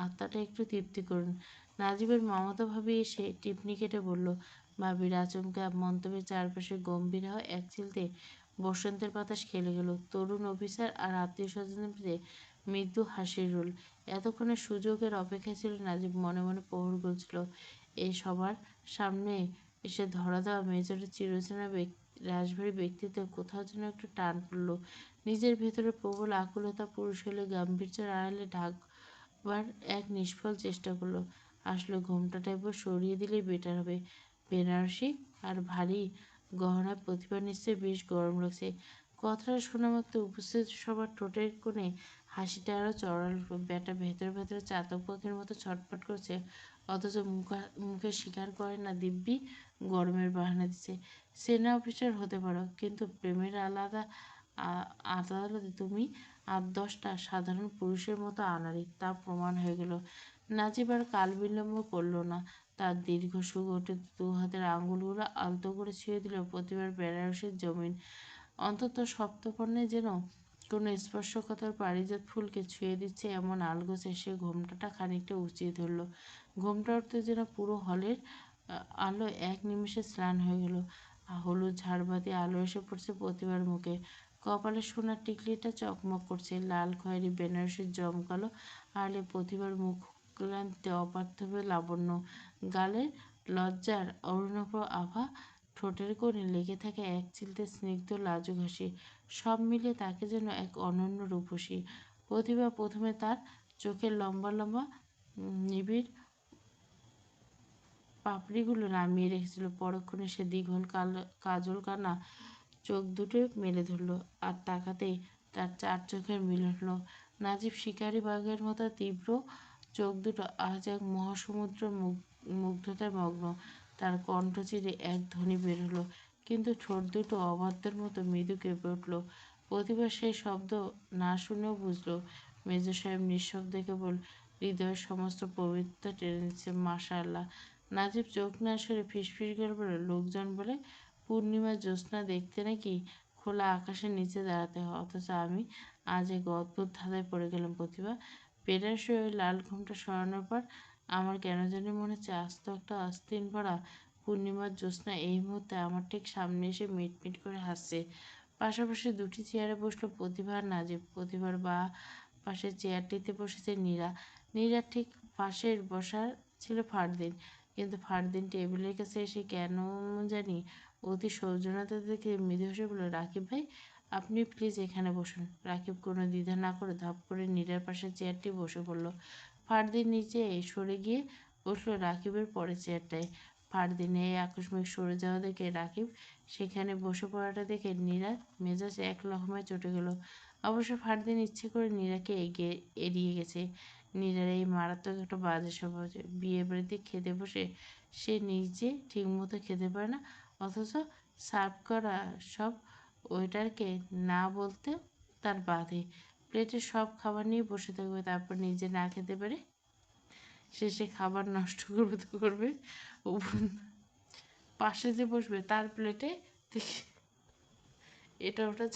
আত্মাটা একটু তৃপ্তি করুন। নাজিবের মামাতো ভাবি এসে টিপনি কেটে বলল। ভাবির আচমকা মন্তব্যের চারপাশে গম্ভীর হওয়া এক চিলতে বসন্তের বাতাস খেলে গেল। তরুণ অফিসার আর আত্মীয় স্বজনের মধ্যে মৃদু হাসির রোল। এতক্ষণে সুযোগের অপেক্ষায় ছিল নাজিব মনে মনে প্রহর গুনছিল। এই সবার সামনে এসে ধরা দেওয়া মেজরের চিরচেনা রাশভারী ব্যক্তিত্ব কোথাও যেন একটু টান পড়ল। নিজের ভেতরে প্রবল আকুলতা পুরুষ হলে গাম্ভীর্যের আড়ালে ঢাকবার এক নিষ্ফল চেষ্টা করলো। আসলে ঘোমটাটা একবার সরিয়ে দিলেই বেটার হবে। বেনারসি আর ভারী গহনায় প্রতিভা নিশ্চয়ই বেশ গরম লাগছে। কথাটা শোনা মাত্র উপস্থিত সবার ঠোঁটের কোণে হাসিটা আরো চড়াল। ব্যাটা ভেতরে ভেতরে চাতক পাখির মতো ছটফট করছে, অথচ মুখে স্বীকার করে না দিব্যি গরমের বাহানা দিচ্ছে। সেনা অফিসার হতে পারো, কিন্তু প্রেমের আদালতে তুমি ৮-১০টা সাধারণ পুরুষের মতো আনাড়ি, তা প্রমাণ হয়ে গেল। নাজিব আর কাল বিলম্ব করল না। তার দীর্ঘ সুগঠিত দু হাতের আঙুলগুলো আলতো করে ছুঁয়ে দিল প্রতিবার বেনারসের জমিন। অন্তত সপ্তপর্ণে যেন কোনো স্পর্শকাতর পারিজাত ফুলকে ছুঁয়ে দিচ্ছে এমন আলগোছে সে ঘোমটাটা খানিকটা উঁচিয়ে ধরল। ঘোমটা উঠতে যেন পুরো হলের আলো এক নিমেষে স্নান হয়ে গেল। হলুদ ঝাড়বাতি আলো এসে পড়ছে প্রতিভার মুখে। কপালে সোনার টিকলিটা চকমক করছে। লাল খয়েরি বেনারসির জমকালো আড়ালে প্রতিভার মুখ ক্লান্তিতে অপার্থিব লাবণ্য। গালে লজ্জার অরুণাভ আভা, ঠোঁটের কোণে লেগে থাকে এক চিলতে স্নিগ্ধ লাজুক হাসি। সব মিলিয়ে তাকে যেন এক অনন্য রূপসী। প্রতিভা প্রথমে তার চোখের লম্বা লম্বা নিবিড় পাপড়িগুলো নামিয়ে রেখেছিল। পরক্ষণে সে দীঘল কাজল কানা চোখ দুটো মেলে ধরল, আর তাকাতেই তার চার চোখের মিলন হলো। নাজিব শিকারি বাঘের মতো তীব্র চোখ দুটো আজ এক মহাসমুদ্র মুগ্ধতায় মগ্ন। তার কণ্ঠ চিরে এক ধ্বনি বের হলো, কিন্তু ঠোঁট দুটো অবাধ্যের মতো মৃদু কেঁপে উঠল। প্রতিভা সেই শব্দ না শুনেও বুঝল। মেজর সাহেব নিঃশব্দে কেবল হৃদয়ের সমস্ত পবিত্রতা টেনে নিচ্ছে। মাশাআল্লাহ। নাজিব চোখ না সরে ফিসফিস করে বলল, লোকজন বলে পূর্ণিমার জ্যোৎস্না দেখতে নাকি খোলা আকাশের নিচে দাঁড়াতে হয়, অথচ আমি আজ এক অদ্ভুত ধাঁধায় পড়ে গেলাম প্রতিভা। বেনারসি ওই লাল ঘোমটা সরানোর পর আমার কেন জানি মনে হচ্ছে আস্ত একটা আস্তিন ভরা পূর্ণিমার জ্যোৎস্না এই মুহূর্তে আমার ঠিক সামনে এসে মিটমিট করে হাসছে। পাশাপাশি দুটি চেয়ারে বসলো প্রতিভা আর নাজিব। প্রতিভার পাশের চেয়ারটিতে বসেছে নীরা। নীরার ঠিক পাশের বসার ছিল ফারদিন, কিন্তু ফারদিন টেবিলের কাছে এসে কেন জানি অতি সৌজন্যতা দেখে মৃদু হেসে বলল, রাকিব ভাই, আপনি প্লিজ এখানে বসুন। রাকিব কোনো দ্বিধা না করে ধপ করে নীরার পাশের চেয়ারটি বসে পড়ল। ফারদিন নিচে সরে গিয়ে বসলো রাকিবের পরের চেয়ারটায়। ফারদিন এই আকস্মিক সরে যাওয়া দেখে রাকিব সেখানে বসে পড়াটা দেখে নীরার মেজাজ এক লহমায় চটে গেল। অবশ্য ফারদিন ইচ্ছে করে নীরাকে এড়িয়ে গেছে। নীরার এই মারাত্মক একটা বাজে স্বভাব যে বিয়ে বাড়িতে খেতে বসে সে নিজে ঠিকমতো খেতে পারে না, অথচ সার্ভ করা সব ওয়েটারকে না বলতে তার বাধে। প্লেটে সব খাবার নিয়ে বসে থাকবে, তারপর নিজে না খেতে পারে শেষে খাবার নষ্ট করবে তো করবে, পাশে যে বসবে তার প্লেটে দেখে এটা ওটা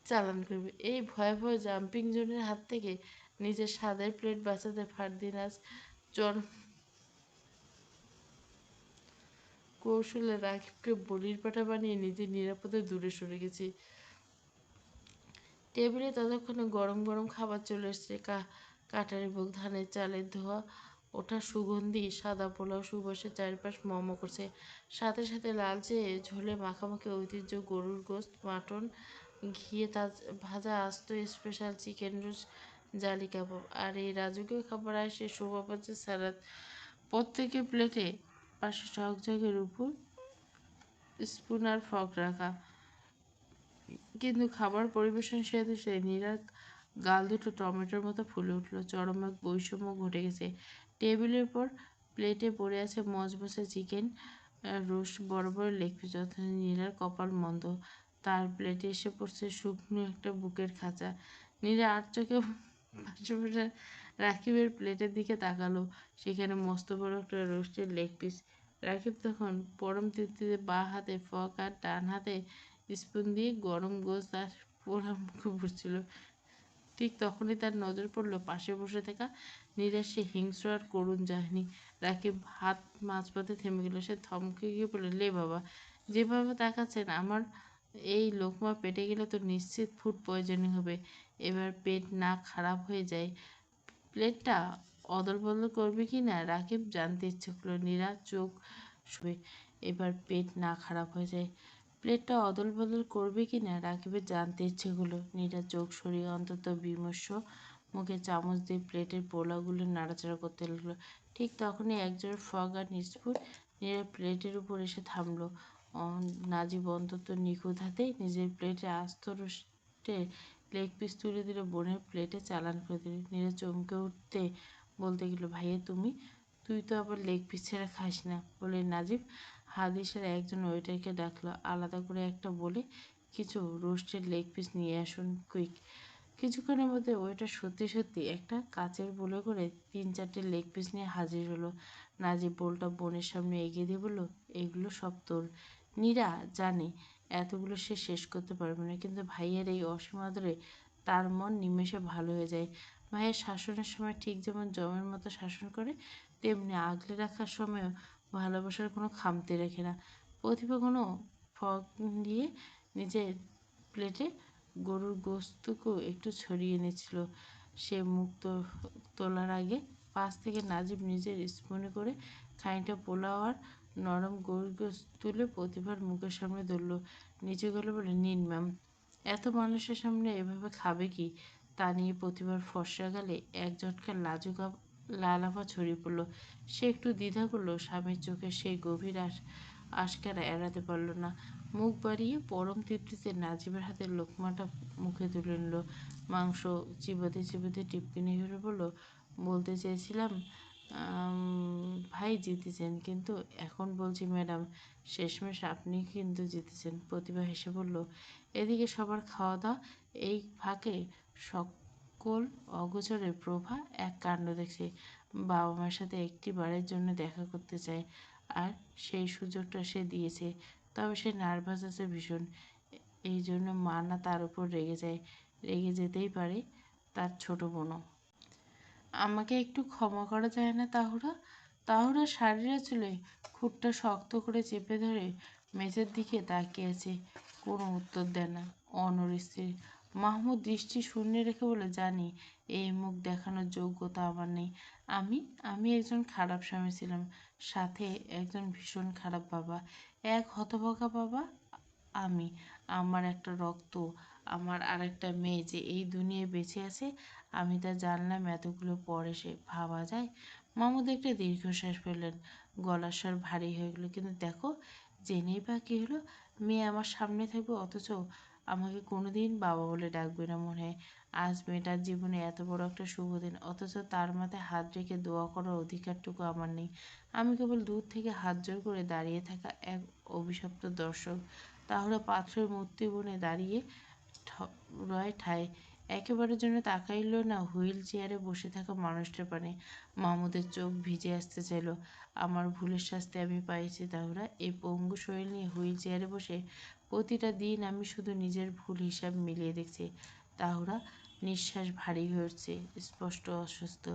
চালান করবে। এই ভয়াবহ জাম্পিং জোনের হাত থেকে নিজের স্বাদের প্লেট বাঁচাতে ফারদিন আজ চরম কৌশলে রাকিবকে বলির পাঠা বানিয়ে নিজে নিরাপদে দূরে সরে গেছে। টেবিলে ততক্ষণে গরম গরম খাবার চলে এসছে। কাটারি ভোগ, ধানের চালের ধোয়া ওঠা সুগন্ধি সাদা পোলাও সুবাসে চারপাশ মম করছে। সাথে সাথে লালচে ঝোলে মাখামাখি ঐতিহ্য গরুর গোশত, মাটন, ঘিয়ে ভাজা আস্ত স্পেশাল চিকেন রোস্ট, জালি কাবাব, আর এই রাজকীয় খাবার আসে শোভা পাচ্ছে স্যালাদ। প্রত্যেকের প্লেটে পাশে ঝকঝকে উপর স্পুন আর ফর্ক রাখা। কিন্তু খাবার পরিবেশন শেষে নীরার গাল দুটো টমেটোর মতো ফুলে উঠল। চরম এক বৈষম্য ঘটে গেছে। টেবিলের পর প্লেটে পড়ে আছে মচমচে চিকেন রোস্ট, বড় বড় লেগ পিস, অথচ নীরার কপাল মন্দ। তার প্লেটে এসে পড়ছে শুকনো একটা বুকের খাঁচা। নীরা আর চোখে পাশে বসে রাকিবের প্লেটের দিকে তাকালো। সেখানে মস্ত বড় একটা রোস্টের লেগ পিস। রাকিব তখন পরম তৃপ্তিতে বাঁ হাতে ফর্ক আর ডান হাতে স্পুন দিয়ে গরম গোশত আর পোড়া মুখে বসছিল। ঠিক তখনই তার নজর পড়ল পাশে বসে থাকা নীরার সে হিংস্র আর করুণ চাহনি। রাকিব হাত মাঝপথে থেমে গেল। সে থমকে গিয়ে বলল, লে বাবা, যেভাবে তাকাচ্ছেন, আমার এই লোকমা পেটে গেলে তো নিশ্চিত ফুড পয়জনিং হবে। এবার পেট না খারাপ হয়ে যায়। প্লেটটা অদল বদল করবে কি না রাকিব জানতে ইচ্ছে করলো। নীরা চোখ শুয়ে, এবার পেট না খারাপ হয়ে যায়। প্লেটটা অদল বদল করবে কি না রাকিবের জানতে ইচ্ছে হলো। নীরা চোখ সরিয়ে অন্তত বিমর্ষ মুখে চামচ দিয়ে প্লেটের পোলাগুলো নাড়াচাড়া করতে লাগলো। ঠিক তখনই একজোড়া ফগ আর নিস্পুর নীরা প্লেটের উপর এসে থামলো। নাজিব অন্তত নিখুঁত হাতে নিজের প্লেটে আস্ত রোস্টে লেগ পিস তুলে দিল, বোনের প্লেটে চালান করে দিল। নীরা চমকে উঠতে বলতে গেল, ভাইয়া তুমি, তুই তো আবার লেগ পিস ছাড়া খাস না বলে নাজিব হাত ইশারায় একজন ওয়েটারকে ডাকলো, আলাদা করে একটা বলে কিছু রোস্টেড লেগ পিস নিয়ে আসুন, কুইক। কিছুক্ষণের মধ্যে ওয়েটার সত্যি সত্যি একটা কাচের বোলে করে 3-4টে লেগ পিস নিয়ে হাজির হলো। নাজিব বোলটা বোনের সামনে এগিয়ে দিয়ে বলল, এগুলো সব তোর। নীরা জানে এতগুলো সে শেষ করতে পারবে না, কিন্তু ভাইয়ের এই অসীম আদরে তার মন নিমেষে ভালো হয়ে যায়। ভাইয়ের শাসনের সময় ঠিক যেমন জমের মতো শাসন করে, তেমনি আগলে রাখার সময়ও ভালোবাসার কোনো খামতি রাখে না। প্রতিভা কোনো ফগ দিয়ে নিজের প্লেটে গরুর গোস্তকেও একটু ছড়িয়ে নিচ্ছিল। সে মুখ তোলার আগে পাশ থেকে নাজিব নিজের স্পুনে করে খানিকটা পোলাও আর নরম গরুর গোস্ত তুলে প্রতিভার মুখের সামনে ধরল। নিচু গেলে বলে, নিন ম্যাম। এত মানুষের সামনে এভাবে খাবে কি? তা নিয়ে প্রতিভার ফর্সা গালে এক ঝটকা লাজুক লাল আভা ছড়িয়ে পড়ল। সে একটু দ্বিধা করলো, স্বামীর চোখে সেই গভীর আশকারা এড়াতে পারল না। মুখ বাড়িয়ে পরম তৃপ্তিতে নাজিবের হাতের লোকমাটা মুখে তুলে নিল। মাংস চিবোতে চিবোতে টিপকে নিয়ে বলল, বলতে চেয়েছিলাম ভাই জিতেছেন, কিন্তু এখন বলছি ম্যাডাম, শেষমেশ আপনি কিন্তু জিতেছেন। প্রতিভা হেসে বলল, এদিকে সবার খাওয়া দাওয়া, এই ফাঁকে সকল অগোচরে প্রভা এক কাণ্ড দেখছে। বাবা মার সাথে একটি বারের জন্য দেখা করতে চায়, আর সেই সুযোগটা সে দিয়েছে। তবে সে নার্ভাস আছে ভীষণ। এই জন্য মা না তার উপর রেগে যায়। রেগে যেতেই পারে তার ছোট বোনও। আমাকে একটু ক্ষমা করা যায় না তাহুরা? তাহুরা শাড়ির চুলে খুঁটটা শক্ত করে চেপে ধরে মেঝের দিকে তাকিয়ে আছে। কোনো উত্তর দেয় না। অনড় মাহমুদ দৃষ্টি শূন্য রেখে বলে, জানি এই মুখ দেখানোর যোগ্যতা আমার নেই। আমি আমি একজন খারাপ স্বামী ছিলাম, সাথে একজন ভীষণ খারাপ বাবা। এক হতভাগা বাবা আমি। আমার একটা রক্ত, আমার আর একটা মেয়ে যে এই দুনিয়ায় বেঁচে আছে, আমি তা জানলাম এতগুলো পর এসে। ভাবা যায়? মামুদ একটা দীর্ঘশ্বাস ফেললেন। গলার স্বর ভারী হয়ে গেল। কিন্তু দেখো, জেনেই বা কী হলো? মেয়ে আমার সামনে থাকবে, অথচ আমাকে কোনোদিন বাবা বলে ডাকবে না মনে হয়। আজ মেয়েটার জীবনে এত বড় একটা শুভ দিন, অথচ তার মাথায় হাত রেখে দোয়া করার অধিকারটুকু আমার নেই। আমি কেবল দূর থেকে হাত জোড় করে দাঁড়িয়ে থাকা এক অভিশপ্ত দর্শক। তাহলে পাথরের মূর্তি বনে দাঁড়িয়ে রয় ঠায়, একেবারের জন্য তাকাইল না হুইল চেয়ারে বসে থাকা মানুষটার পানে। মাহমুদের চোখ ভিজে আসতে চাইল। আমার ভুলের শাস্তি আমি পাইছি তাহুরা। এই পঙ্গু শরীর নিয়ে হুইল চেয়ারে বসে প্রতিটা দিন আমি শুধু নিজের ভুল হিসাব মিলিয়ে দেখছি। তাহুরা নিঃশ্বাস ভারী হয়ে উঠছে, স্পষ্ট অসুস্থ।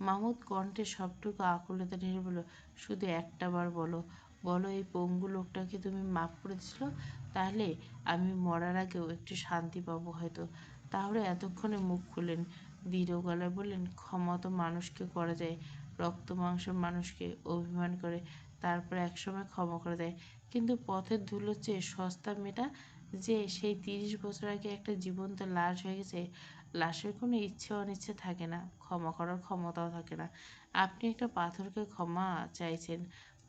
মাহমুদ কণ্ঠে সবটুকু আকুলতা ঢেলে বলল, শুধু একটা বার বলো, বলো এই পঙ্গু লোকটাকে তুমি মাফ করে দিয়েছিল, তাহলে আমি মরার আগেও একটু শান্তি পাবো হয়তো। তাহলে এতক্ষণে মুখ খুললেন, দৃঢ় গলায় বললেন, ক্ষমা তো মানুষকে করা যায়, রক্ত মাংসের মানুষকে অভিমান করে তারপর একসময় ক্ষমা করে দেয়, কিন্তু পথের ধুলোর চেয়ে সস্তা মেয়েটা যে সেই 30 বছর আগে একটা জীবন্ত লাশ হয়ে গেছে, লাশের কোনো ইচ্ছে অনিচ্ছে থাকে না, ক্ষমা করার ক্ষমতাও থাকে না। আপনি একটা পাথরকে ক্ষমা চাইছেন,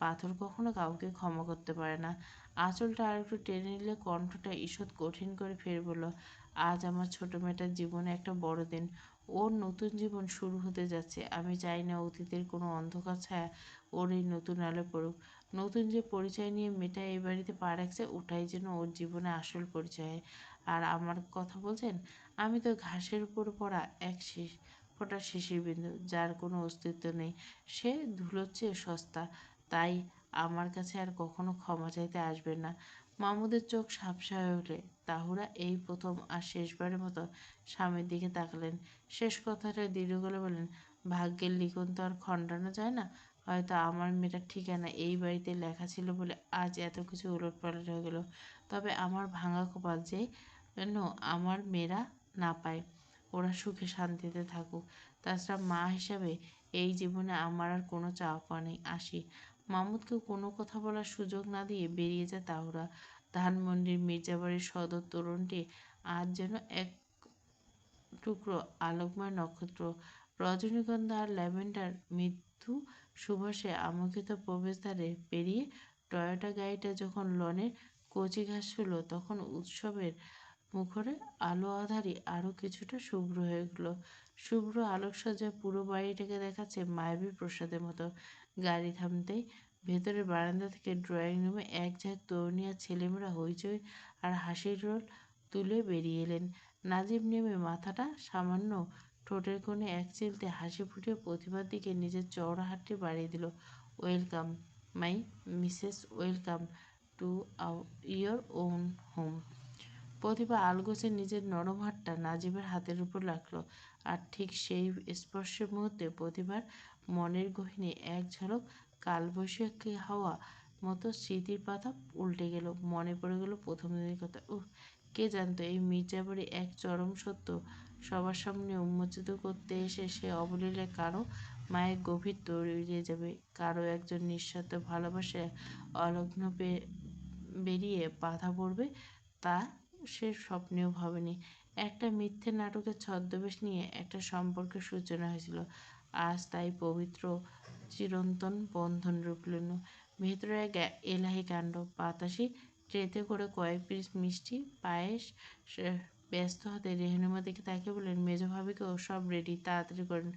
পাথর কখনো কাউকে ক্ষমা করতে পারে না। আঁচলটা আর একটু টেনে নিলে কণ্ঠটা ঈষৎ কঠিন করে ফের বলল, আজ আমার ছোট মেয়েটার জীবনে একটা বড় দিন। ওর নতুন জীবন শুরু হতে যাচ্ছে। আমি চাই না অতীতের কোনো অন্ধকার ছায়া ওর এই নতুন আলো পড়ুক। নতুন যে পরিচয় নিয়ে মেয়েটা এই বাড়িতে পা রাখছে, ওটাই যেন ওর জীবনে আসল পরিচয় হয়। আর আমার কথা বলছেন? আমি তো ঘাসের উপর পড়া এক ফোঁটা শিশির বিন্দু, যার কোনো অস্তিত্ব নেই। সে ধুলোর চেয়ে সস্তা। তাই আমার কাছে আর কখনো ক্ষমা চাইতে আসবেন না। মামুদের চোখ ঝাপসা হয়ে ওঠে। তাহুরা এই প্রথম আর শেষবারের মতো স্বামীর দিকে তাকালেন। শেষ কথাটা দৃঢ় গলায় বললেন, ভাগ্যের লিখন তো আর খণ্ডানো যায় না। হয়তো আমার মেয়েটার ঠিকানা এই বাড়িতে লেখা ছিল বলে আজ এত কিছু উলটপালট হয়ে গেল। তবে আমার ভাঙা কপাল যে যেন আমার মেয়েরা না পায়। ওরা সুখে শান্তিতে থাকুক। তাছাড়া মা হিসাবে এই জীবনে আমার আর কোনো চাওয়া পাওয়া নেই। আসি। মামুদকে কোনো কথা বলার সুযোগ না দিয়ে বেরিয়ে যায় তাহুরা। ধানমন্ডির মির্জাবাড়ির সদর তরুণটি আজ যেন এক টুকরো আলোকময় নক্ষত্র। রজনীগন্ধা আর ল্যাভেন্ডার মৃদু সুবাসে আমোদিত প্রবেশদ্বারে পেরিয়ে টয়োটা গাড়িটা যখন লনের কচি ঘাস ছিল, তখন উৎসবের মুখরে আলো আঁধারি আরও কিছুটা শুভ্র হয়ে গেল। শুভ্র আলোকসজ্জায় পুরো বাড়িটাকে দেখাচ্ছে মায়াবী প্রসাদের মতো। গাড়ি থামতেই ভেতরের বারান্দা থেকে ড্রয়িং রুমে এক ঝাঁক তরুণী আর ছেলেমেয়েরা হইচই আর হাসির রোল তুলে বেরিয়ে এলেন। নাজিব নেমে মাথাটা সামান্য ঠোঁটের কোণে এক চিলতে হাসি ফুটিয়ে প্রতিভার দিকে নিজের চওড়া হাতটি বাড়িয়ে দিল। Welcome my Mrs, welcome to your own home. Pratibha আলগোছে নিজের নরম হাতটা নাজিবের হাতের উপর রাখল। আর ঠিক সেই স্পর্শের মুহূর্তে প্রতিভার মনের গহীনে এক ঝলক কালবৈশাখী হাওয়া মতো স্মৃতির পাতা উল্টে গেল। মনে পড়ে গেল প্রথম দিনের কথা। কে জানতো এই মির্জাবাড়ি এক চরম সত্য সবার সামনে উন্মোচিত করতে এসে সে অবলীলায় কারো মায়ের গভীর তৈরিয়ে যাবে, কারো একজন নিঃস্বার্থ ভালোবাসায় অলগ্ন বেরিয়ে বাধা পড়বে, তা সে স্বপ্নেও ভাবেনি। একটা মিথ্যে নাটকের ছদ্মবেশ নিয়ে একটা সম্পর্কের সূচনা হয়েছিল। আজ তাই পবিত্র চিরন্তন বন্ধন রূপ নিল। ভেতরে এক এলাহি কাণ্ড। বাতাসি ট্রেতে করে কয়েক পিস মিষ্টি পায়েস ব্যস্ত হাতে রেহনুমা দিকে তাকিয়ে বললেন, মেজ ভাবিকেও সব রেডি, তাড়াতাড়ি করেন,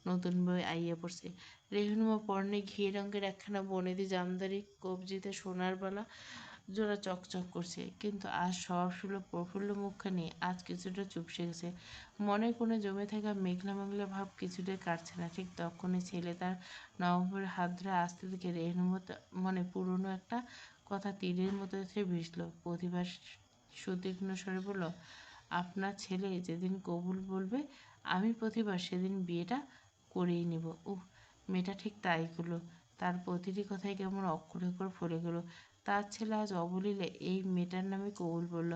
নতুন বই আইয়া পড়ছে। রেহনুমা পরনে ঘি রঙের একখানা বনেদি জামদারি, কবজিতে সোনার বালা জোড়া চকচক করছে। কিন্তু আজ স্বভাবসুলভ প্রফুল্ল মুখখানি আজ কিছুটা চুপসে গেছে। মনের কোণে জমে থাকা মেঘলা মেঘলা ভাব কিছুটাই কাটছে না। ঠিক তখনই ছেলে তার নভেম্বরের হাত ধরে আসতে দেখে রেহনুমার মনে পুরনো একটা কথা তীরের মতো এসে ভিজল। প্রতিভা সুতীক্ষ্ণ স্বরে বলল, আপনার ছেলে যেদিন কবুল বলবে আমি প্রতিভা সেদিন বিয়েটা করেই নিব। মেয়েটা ঠিক তাই করলো। তার প্রতিটি কথাই কেমন অক্ষরে অক্ষর ফলে গেল। তার ছেলে আজ অবলীলে এই মেয়েটার নামে কবুল বলল,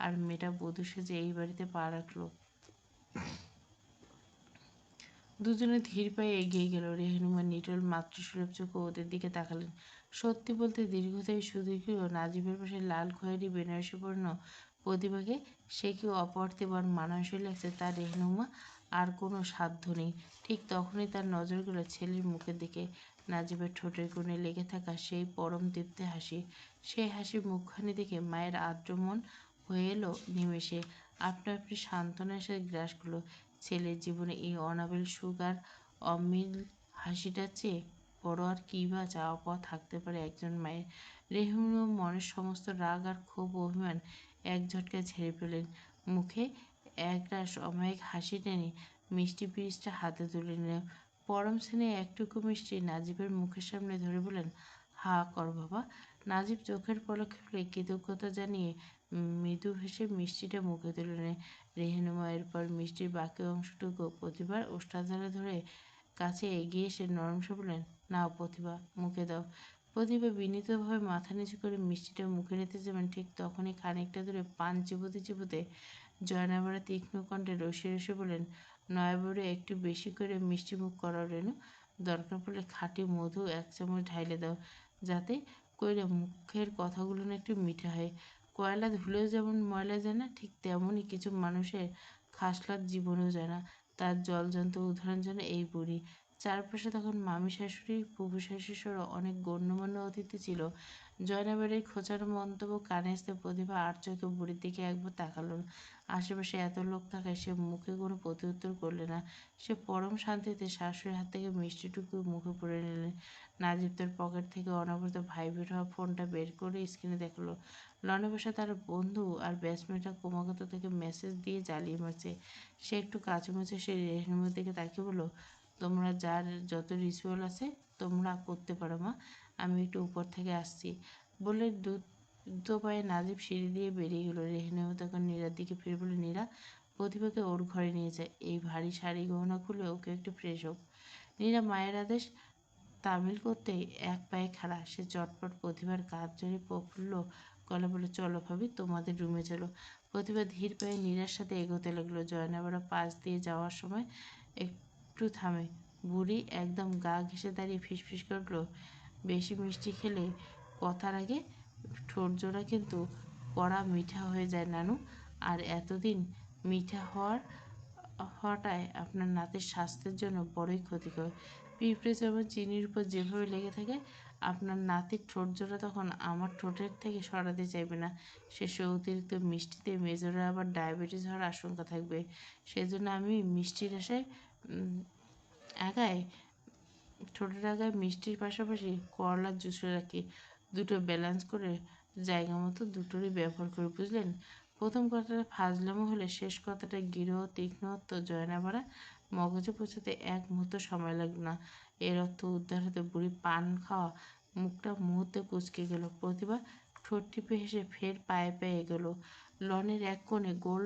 আর মেয়েটা বধূ সেজে এই বাড়িতে পা রাখলো। দুজনে ধীর পায়ে এগিয়ে গেল। রেহনুমা নিটোল মাতৃসুলভ চোখে ওদের দিকে তাকালেন। সত্যি বলতে দীর্ঘদায়ী সুদীর্ঘ নাজিবের পাশে লাল খয়েরি বেনারসি পরন প্রতিভাকে সে কি অপার্থিব মানানসই লাগছে তার রেহনুমা আর কোনো সাধ্য নেই। ঠিক তখনই তার নজর গেল ছেলের মুখের দিকে। নাজিবের ঠোঁটের কোণে লেগে থাকা সেই পরম তৃপ্তি হাসি। সেই হাসি মুখখানি দেখে মায়ের আর্দ্র মন হয়ে এলো নিমেষে আপনা আপনি সান্ত্বনা এসে গ্রাস করলো। ছেলের জীবনে এই অনাবিল সুখ আর অমিল হাসিটার চেয়ে বড় আর কী বা চাওয়া পাওয়া থাকতে পারে একজন মায়ের। রেহনুর মনের সমস্ত রাগ আর ক্ষোভ অভিমান এক ঝটকায় ঝেড়ে ফেলেন। মুখে একরাশ অমায়িক হাসি টেনে মিষ্টি পিরিচটা হাতে তুলে নিলেন। পরম স্নেহে একটুকু মিষ্টি নাজিবের মুখের সামনে ধরে বললেন, হা কর বাবা। নাজিব চোখের পলক ফেলে কৃতজ্ঞতা জানিয়ে মৃদু হেসে মিষ্টিটা মুখে তুলে নেয়। রেহনুমা এরপর মিষ্টির বাকি অংশটুকু প্রতিভার ওষ্ঠাধরে ধরে কাছে এগিয়ে এসে নরম স্বরে বললেন, নাও প্রতিভা, মুখে দাও। প্রতিভা বিনীতভাবে মাথা নিচু করে মিষ্টিটা মুখে নিতে যাবেন, ঠিক তখনই খানিকটা দূরে পান চিবোতে চিবোতে জয়নাবারা তীক্ষ্ণ কণ্ঠে রসে রসে বললেন, নয়াবরে একটু বেশি করে মিষ্টি মুখ করাও রেনু। দরকার পড়লে খাঁটি মধু 1 চামচ ঢাইলে দাও, যাতে কইরে মুখের কথাগুলো না একটু মিঠা হয়। কয়লা ধুলেও যেমন ময়লা যায় না, ঠিক তেমনই কিছু মানুষের খাসলাত জীবনেও যায় না। তার জলজন্ত উদাহরণ যেন এই বুড়ি। চারপাশে তখন মামি শাশুড়ি, ফুফু শাশুড়ি সহ অনেক গণ্যমান্য অতিথি ছিল। জয়নাবের এই খোঁচানো মন্তব্য কানে আসতে প্রতিভা আর চোখে বুড়ির দিকে একবার তাকালো। আশেপাশে এত লোক থাকায় সে মুখে কোনো প্রত্যুত্তর করলে না। সে পরম শান্তিতে শাশুড়ির হাত থেকে মিষ্টিটুকু মুখে পুরে নিলেন। নাজিব তার পকেট থেকে অনবরত ভাইব্রেট হওয়া ফোনটা বের করে স্ক্রিনে দেখলো। লনে বসে তার বন্ধু আর ব্যাচমেটরা ক্রমাগত থেকে মেসেজ দিয়ে জ্বালিয়ে মারছে। সে একটু কাঁচুমাচু সে রেহনুমের দিকে তাকিয়ে বলল, তোমরা যার যত রিচুয়াল আছে তোমরা করতে পারো মা, আমি একটু উপর থেকে আসছি বলে দ্রুত পায়ে নাজিব সিঁড়ি দিয়ে বেরিয়ে গেল। রেহনুমা তখন নীরার দিকে ফিরে বলে, নীরা, প্রতিভাকে ওর ঘরে নিয়ে যায়, এই ভারী শাড়ি গহনা খুলে ওকে একটু ফ্রেশ হোক। নীরা মায়ের আদেশ তামিল করতেই এক পায়ে খাড়া। সে চটপট প্রতিভার কাজ ধরে প্রফুল্ল গলা বলে, চলো ভাবি, তোমাদের রুমে চলো। প্রতিভা ধীর পায়ে নীরার সাথে এগোতে লাগলো। জয়নাবারা পাশ দিয়ে যাওয়ার সময় একটু থামে। বুড়ি একদম গা ঘেঁষে দাঁড়িয়ে ফিসফিস করলো, বেশি মিষ্টি খেলে কথার আগে ঠোঁটজোড়া কিন্তু কড়া মিঠা হয়ে যায় নানু, আর এতদিন মিঠা হওয়াটাই আপনার নাতির স্বাস্থ্যের জন্য বড়ই ক্ষতিকর। পিঁপড়ে যেমন চিনির উপর যেভাবে লেগে থাকে, আপনার নাতির ঠোঁটজোড়া তখন আমার ঠোঁটের থেকে সরাতে চাইবে না। শেষে অতিরিক্ত মিষ্টিতে মেজরের আবার ডায়াবেটিস হওয়ার আশঙ্কা থাকবে। সেজন্য আমি মিষ্টির আশায় আগায় ঠোঁটের আগায় মিষ্টির পাশাপাশি করলার জুসও রাখি। দুটো ব্যালেন্স করে জায়গা মতো দুটোরই ব্যবহার করি, বুঝলেন? প্রথম কথাটা ফাজলামো হলে শেষ কথাটা গিরহ তীক্ষ্ণত্ব জয়নাবাড়া মগজে পৌঁছাতে এক মুহূর্ত সময় লাগলো না। এর অর্থ উদ্ধার হতে বুড়ি পান খাওয়া মুখটা মুহূর্তে কুঁচকে গেল। প্রতিভা ঠোঁট টিপে হেসে ফের পায়ে পায়ে এগোলো। লনের এক কোণে গোল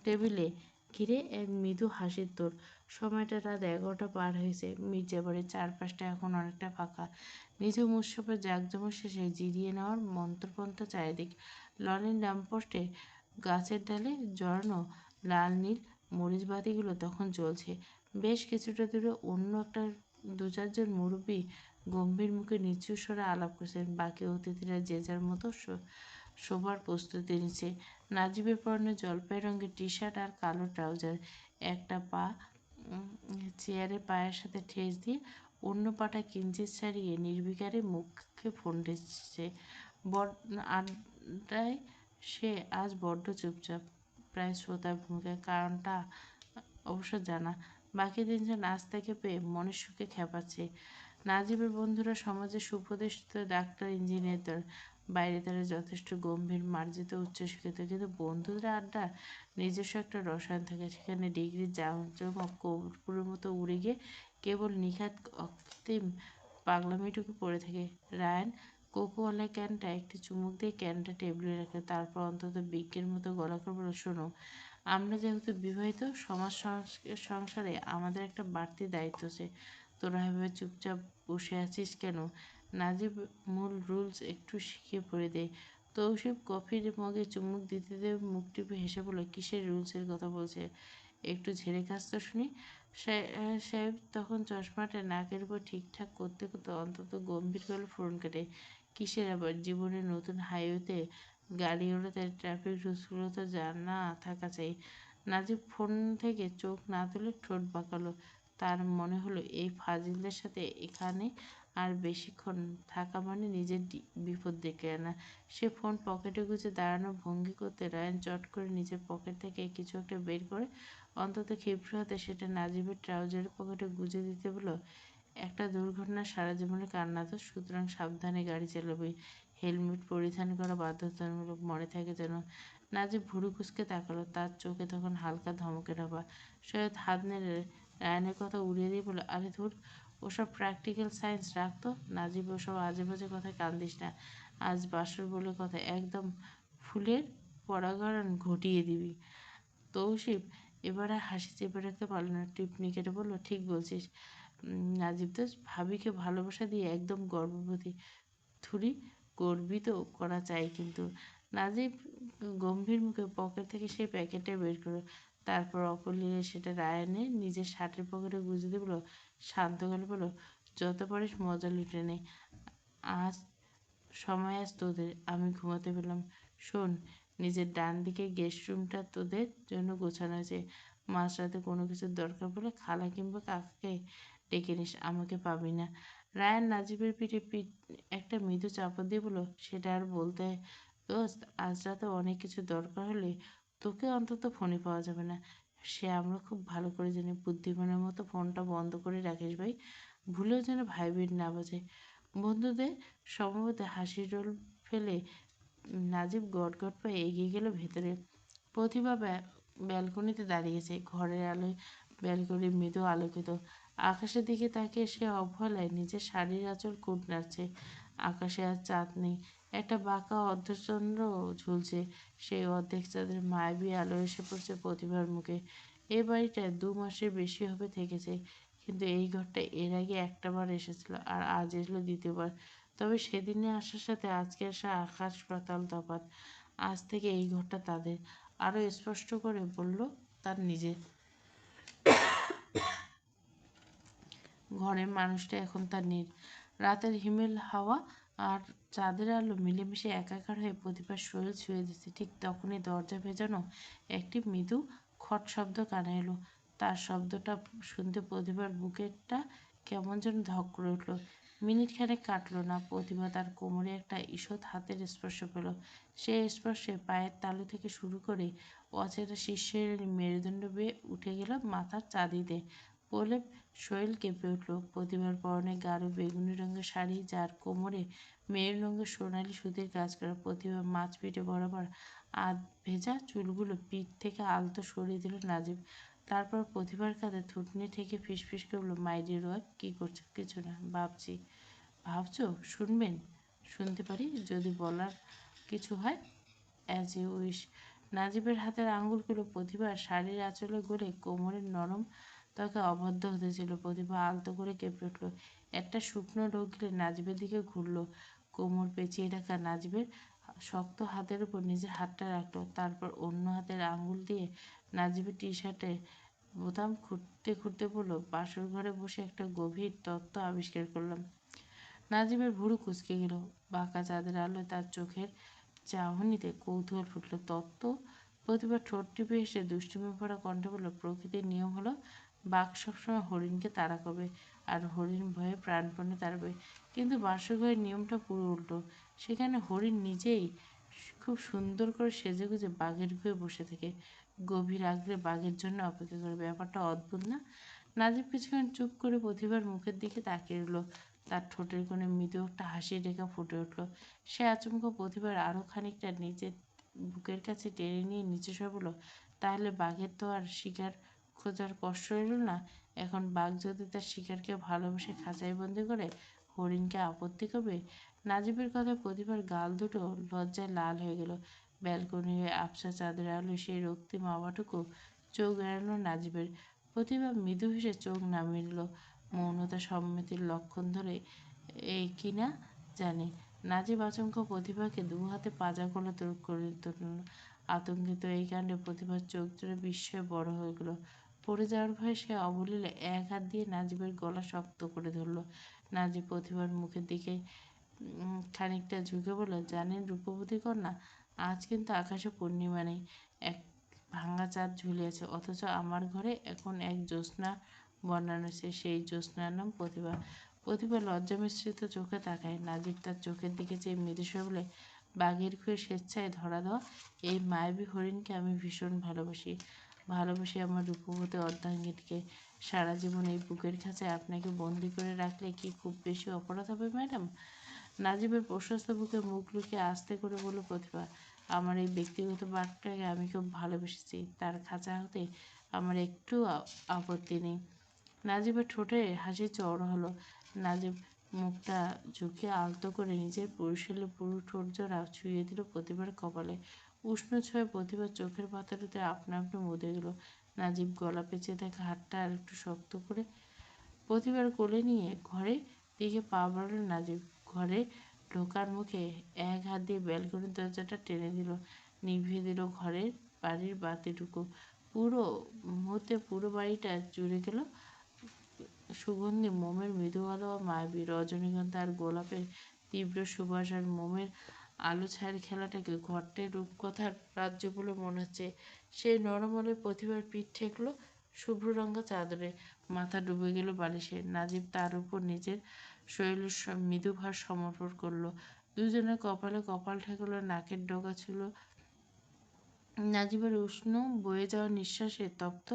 টেবিলে ঘিরে এক মৃদু হাসির তোড়। সময়টা রাত 11টা পার হয়েছে। মির্জাবাড়ির চারপাশটা এখন অনেকটা ফাঁকা। নিঝুম উৎসবের জাঁকজমক শেষে জিরিয়ে নেওয়ার মন্ত্রপন্থ চারিদিক। লনের ল্যাম্পপোস্টে গাছের ডালে জড়ানো লাল নীল মরিচবাতিগুলো তখন জ্বলছে। বেশ কিছুটা দূরে অন্য একটা দু চারজন মুরব্বী গম্ভীর মুখে নিচু স্বরে আলাপ করছেন। বাকি অতিথিরা যে যার মতো শোবার প্রস্তুতি নিচ্ছে। নাজিবের পরনে জলপাই রঙের টি শার্ট আর কালো ট্রাউজার। একটা পা চেয়ারে পায়ের সাথে ঠেস দিয়ে অন্য পাটা কিঞ্চিত ছাড়িয়ে নির্বিকারে মুখে ফোন টেপছে। আড্ডায় সে আজ বড্ড চুপচাপ, প্রায় শ্রোতার ভূমিকায়। কারণটা অবশ্য জানা। বাকি তিনজন আজ তাকে পেয়ে মনের সুখে খেপাচ্ছে। নাজিবের বন্ধুরা সমাজের সুপ্রতিষ্ঠিত ডাক্তার, ইঞ্জিনিয়ার। বাইরে তারা যথেষ্ট গম্ভীর, মার্জিত, উচ্চশিক্ষিত, কিন্তু বন্ধুদের আড্ডা নিজস্ব একটা রসায়ন থাকে। সেখানে ডিগ্রির জাঁকজমক কর্পূরের মতো উড়ে গিয়ে কেবল নিখাত অকৃত্রিম পাগলামিটুকু পড়ে থাকে। রায়ান কোকোওয়ালা ক্যানটা একটি চুমুক দিয়ে ক্যানটা টেবিলে রাখে। তারপর অন্তত বিজ্ঞের মতো গলা করে বলে, শোনো, আমরা যেহেতু বিবাহিত, সমাজ সংসারে আমাদের একটা বাড়তি দায়িত্ব আছে। তোরা এভাবে চুপচাপ বসে আছিস কেন? নাজিব মূল রুলস একটু শিখিয়ে পড়ে দেয়। তৌসিফ কফির মগে চুমুক দিতে দিতে মুখ টিপে হেসে বলল, কিসের রুলসের কথা বলছে? একটু ঝেড়ে কাজ তো শুনি। সাহেব তখন চশমাটা নাকের উপর ঠিকঠাক করতে করতে অন্তত গম্ভীর গলা ফোন কাটে। কিসের আবার? জীবনের নতুন হাইওয়েতে গাড়ি ওড়াতে ট্রাফিক রুলসগুলো তো জানা থাকা চাই। নাজিব ফোন থেকে চোখ না তুলে ঠোঁট বাঁকালো। তার মনে হলো এই ফাজিলদের সাথে এখানে আর বেশিক্ষণ থাকা মানে নিজের বিপদ ডেকে আনা। সে ফোন পকেটে গুজে দাঁড়ানোর ভঙ্গি করতে রায়ান চট করে নিজের পকেট থেকে কিছু একটা বের করে অন্তত ক্ষিপ্র হাতে সেটা নাজিবের ট্রাউজারের পকেটে গুজে দিতে বলল, একটা দুর্ঘটনা সারা জীবনের কান্না তো, সুতরাং সাবধানে গাড়ি চালাবি। হেলমেট পরিধান করা বাধ্যতামূলক, মনে থাকে যেন। নাজিব ভুরু কুঁচকে তাকালো। তার চোখে তখন হালকা ধমকের আভা। সৈয়দ হাত নেড়ে রায়ানের কথা উড়িয়ে দিয়ে বলল, আরে ধুর, ওসব প্র্যাকটিক্যাল সায়েন্স রাখতো। নাজিব, ওসব আজে বাজে কথায় কান দিস না। আজ বাসর বলে কথা, একদম ফুলের পরাগণ ঘটিয়ে দিবি। তৌসিফ এবার আর হাসি চেপে রাখতে পারল না। টিপ্নি কেটে বলল, ঠিক বলছিস। নাজিব তো ভাবিকে ভালোবাসা দিয়ে একদম গর্ভবতী থুড়ি গর্বিত করা চাই কিন্তু। নাজিব গম্ভীর মুখে পকেট থেকে সেই প্যাকেটটা বের করল। তারপর অকলিয়ে সেটা রায়ানের নিজের শার্টের পকেটে গুঁজে দিয়ে বলল, শান্ত গলায় বলল, যত পারিস মজা লুটে নে। আজ সময় আজ তোদের, আমি ঘুমাতে পেলাম। শোন, নিজের ডান দিকে গেস্ট রুমটা তোদের জন্য গোছানো হয়েছে। মাঝরাতে কোনো কিছুর দরকার পড়লে খালা কিংবা কাকাকে ডেকে নিস, আমাকে পাবি না। রায়ান নাজিবের পিঠে একটা মৃদু চাপড় দিয়ে বলল, সেটা আর বলতে দোস্ত, আজ রাতে অনেক কিছু দরকার হলে তোকে অন্তত ফোনে পাওয়া যাবে না। সে আমরা খুব ভালো করে জানি। বুদ্ধিমানের মতো ফোনটা বন্ধ করে রাখিস ভাই, ভুলেও যেন ভাইব্রেট না বাজে। বন্ধুদের সম্ভবত হাসির রোল ফেলে নাজিব গটগট পায়ে এগিয়ে গেল ভেতরে। প্রতিভা ব্যালকনিতে দাঁড়িয়েছে। ঘরের আলোয় ব্যালকনি মৃদু আলোকিত। আকাশের দিকে তাকিয়ে সে অবহেলায় নিজের শাড়ির আঁচল কুট নাড়ছে। আকাশে আর চাঁদ নেই, একটা বাঁকা অর্ধচন্দ্র ঝুলছে। সেই অর্ধেক চাঁদের মায়াবী আলো এসে পড়ছে প্রতিভার মুখে। এ বাড়িটায় 2 মাসের বেশি হবে থেকেছে, কিন্তু এই ঘরটা এর আগে একটাবার এসেছিল, আর আজ এলো দ্বিতীয়বার। তবে সেদিনে আসার সাথে আজকে আসা আকাশ পাতাল তফাৎ। আজ থেকে এই ঘরটা তাদের, আরও স্পষ্ট করে বলল তার নিজের। ঘরের মানুষটা এখন তার নীড়। রাতের হিমেল হাওয়া আর চাঁদের আলো মিলেমিশে একাকার হয়ে প্রতিভার শরীর ছুঁয়ে দিচ্ছে। ঠিক তখনই দরজা ভেজানো একটি মৃদু খট শব্দ কানে এলো। তার শব্দটা শুনতে প্রতিভার বুকেরটা কেমন যেন ধক করে উঠল। মিনিট খানেক কাটল না, প্রতিভা তার কোমরে একটা ঈষৎ হাতের স্পর্শ পেল। সেই স্পর্শে পায়ের তালু থেকে শুরু করে অচেনা শীর্ষের মেরুদণ্ড বেয়ে উঠে গেল মাথার চাঁদিতে। বলে শরীর কেঁপে উঠল। প্রতিভার পরনে গাঢ় বেগুনি রঙের শাড়ি, যার কোমরে মেরুন রঙের সোনালি সুতির কাজ করা। প্রতিভা মাছ পিঠে বরাবর আধ ভেজা চুলগুলো পিঠ থেকে আলতো সরিয়ে দিল নাজিব। তারপর প্রতিভার কাঁধে থুতনি থেকে ফিসফিস করে বলল, মাই ডিয়ার ওয়াইফ, কী করছো? কিছু না, ভাবছি। ভাবছো? শুনবেন? শুনতে পারি যদি বলার কিছু হয়। As you wish. নাজিবের হাতের আঙুলগুলো প্রতিভার শাড়ির আঁচলে গলে কোমরের নরম ত্বকে অবদ্ধ হতেছিল। প্রতিভা আলতো করে কেঁপে উঠল। একটা শুকনো ঢোক গিলে নাজিবের দিকে ঘুরল। কোমর পেঁচিয়ে রাখা নাজিবের শক্ত হাতের উপর নিজের হাতটা রাখলো। তারপর অন্য হাতের আঙুল দিয়ে নাজিবের টি শার্টের বোতাম খুঁড়তে খুঁড়তে বলল, বাসর ঘরে বসে একটা গভীর তত্ত্ব আবিষ্কার করলাম। নাজিবের ভুরু কুঁচকে গেল। বাঁকা চাঁদের আলোয় তার চোখের চাহনিতে কৌতূহল ফুটল। তত্ত্ব? প্রতিভা ঠোঁট টিপে এসে দুষ্টুমি ভরা কণ্ঠে বলল, প্রকৃতির নিয়ম হলো বাঘ সবসময় হরিণকে তাড়া করবে, আর হরিণ ভয়ে প্রাণপণে তাড়াবে। কিন্তু বাসরঘরের নিয়মটা পুরো উল্টো। সেখানে হরিণ নিজেই খুব সুন্দর করে সেজেগুজে বাঘের গুয়ে বসে থাকে, গভীর আগ্রহে বাঘের জন্য অপেক্ষা করে। ব্যাপারটা অদ্ভুত না? নাজিব কিছুক্ষণ চুপ করে প্রতিভার মুখের দিকে তাকিয়ে রইল। তার ঠোঁটের কোণে মৃদু একটা হাসির রেখা ফুটে উঠল। সে আচমকা প্রতিভার আরও খানিকটা নিজের বুকের কাছে টেনে নিয়ে নিচে সরে বলল, তাহলে বাঘের তো আর শিকার খোঁজার কষ্ট রইল না। এখন বাঘ যদি তার শিকারকে ভালোবেসে খাঁচায় বন্দি করে, হরিণকে আপত্তি করবে? নাজিবের কথায় প্রতিভার গাল দুটো লজ্জায় লাল হয়ে গেল। ব্যালকনি হয়ে আবছা চাঁদের আলোয় সেই রক্তিম আওয়াটুকু চোখ এড়ানো নাজিবের। প্রতিভা মৃদু হেসে চোখ নামিয়ে নিল। মৌনতা সম্মতির লক্ষণ ধরে এই কিনা জানি। নাজিব আচমকা প্রতিভাকে 2 হাতে পাঁজা গলা করে ধরল। আতঙ্কিত এই কাণ্ডে প্রতিভার চোখ জোড়ে বিস্ময়ে বড় হয়ে গেল। পড়ে যাওয়ার ভয়ে সে অবলীলে এক হাত দিয়ে নাজিবের গলা শক্ত করে ধরল। নাজিব প্রতিভার মুখের দিকে খানিকটা ঝুঁকে বলল, জানেন রূপবতী কন্যা, আজ কিন্তু আকাশে পূর্ণিমা নেই, এক ভাঙা চাঁদ ঝুলে আছে, অথচ আমার ঘরে এখন এক জ্যোৎস্না বর্ণানো হয়েছে। সেই জ্যোৎস্নার নাম প্রতিভা। প্রতিভা লজ্জা মিশ্রিত চোখে তাকায়। নাজিব তার চোখের দিকে চেয়ে মৃদুস্বরে বলে, বাঘের খুঁয়ে স্বেচ্ছায় ধরা দেওয়া এই মায়াবী হরিণকে আমি ভীষণ ভালোবাসি। ভালোবাসি আমার রূপবতী অর্ধাঙ্গিনীকে। সারা জীবন এই বুকের খাঁচায় আপনাকে বন্দি করে রাখলে কি খুব বেশি অপরাধ হবে ম্যাডাম? নাজিবের প্রশস্ত বুকে মুখ লুকিয়ে আস্তে করে বলল প্রতিভা, আমার এই ব্যক্তিগত বাঘটাকে আমি খুব ভালোবেসেছি। তার খাঁচা হতে আমার একটু আপত্তি নেই। নাজিবের ঠোঁটে হাসি চওড়া হলো। নাজিব মুখটা ঝুঁকিয়ে আলতো করে নিজের পুরুষালী পুরু ঠোঁট জোড়া ছুঁয়ে দিল প্রতিভার কপালে। উষ্ণ ছোঁয়ায় প্রতিভার চোখের পাতাটাতে আপনা আপনি মুদে গেল। নাজিব গলা পেঁচিয়ে থাকা হাতটা আর একটু শক্ত করে প্রতিভার কোলে নিয়ে ঘরে দিকে পা বাড়াল নাজিব। ঘরে ঢোকার মুখে এক হাত দিয়ে ব্যালকনির দরজাটা টেনে দিল, নিভিয়ে দিল ঘরের বাড়ির বাতিটুকু। পুরো মুহূর্তে পুরো বাড়িটা জুড়ে গেল সুগন্ধি মোমের মৃদু আলো, মায়াবী রজনীগন্ধা আর গোলাপের তীব্র সুবাস। আর মোমের আলো ছায়ার খেলাটাকে ঘরটায় রূপকথার রাজ্য বলে মনে হচ্ছে। সেই নরম আলোয় প্রতিভার পিঠ ঠেকল শুভ্র রঙা চাদরে। মাথা ডুবে গেল বালিশে। নাজিব তার উপর নিজের শরীরের মৃদু ভার সমর্পণ করলো। দুজনের কপালে কপাল ঠেকলো, নাকের ডগা ছিল নাজিবের উষ্ণ বয়ে যাওয়া নিঃশ্বাসে। তপ্ত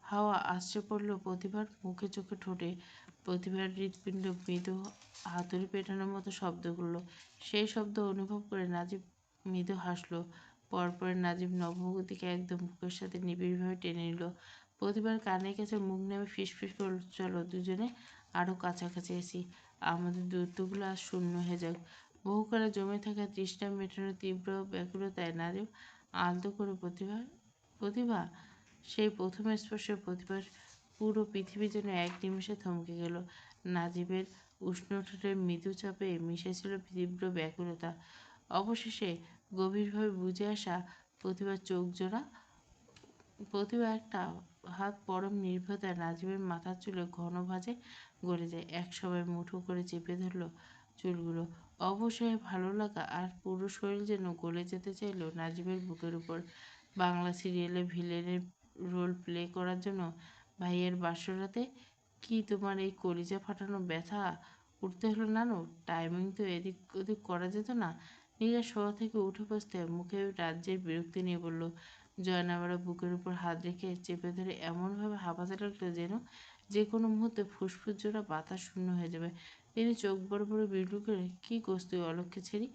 হাওয়া আছড়ে পড়ল প্রতিভার মুখে চোখে ঠোঁটে। প্রতিভার হৃৎপিণ্ড মৃদু হাতুড়ি পেটানোর মতো শব্দ করলো। সেই শব্দ অনুভব করে নাজিব মৃদু হাসলো। পরপর নাজিব নবমুখীকে একদম বুকের সাথে নিবিড়ভাবে টেনে নিল। প্রতিভার কানের কাছে মুখ নেমে ফিসফিস করল, চলো দুজনে আরো কাছাকাছি আসি, আমাদের দূরত্বগুলো আজ শূন্য হয়ে যাক। বহুকালে জমে থাকা তৃষ্ণা মেটানোর তীব্র ব্যাকুলতায় নাজিব আলতো করে প্রতিভা সেই প্রথম স্পর্শে প্রতিভার পুরো পৃথিবী যেন এক নিমেষে থমকে গেল। নাজিবের উষ্ণ ঠোঁটের মৃদু চাপে মিশেছিল তীব্র ব্যাকুলতা। অবশেষে গভীরভাবে বুঝে আসা প্রতিভার চোখ জোড়া। প্রতিভা একটা হাত পরম নির্ভরতায় নাজিবের মাথার চুলে ঘন ভাঁজে গড়ে যায়। এক সময় মুঠো করে চেপে ধরল চুলগুলো। অবশ্যই ভালো লাগা আর পুরো শরীর যেন গলে যেতে চাইল নাজিবের বুকের উপর। বাংলা সিরিয়ালে ভিলেনের রোল প্লে করার জন্য ভাইয়ের বাসরাতে কি তোমার এই কলিজা ফাটানো ব্যথা উঠতে হলো নানু? টাইমিং তো এদিক ওদিক করা যেত না? নীরা শোয়া থেকে উঠে বসতে মুখে রাজ্যের বিরক্তি নিয়ে বলল। জয়নাবারা বুকের উপর হাত রেখে চেপে ধরে এমনভাবে হাঁপাতে লাগলো যেন যে কোনো মুহূর্তে ফুসফুস জোড়া বাতাস শূন্য হয়ে যাবে। তিনি চোখ বড় বড় বিড়বিড় করে, কি করছ তুই অলক্ষে ছেড়ি?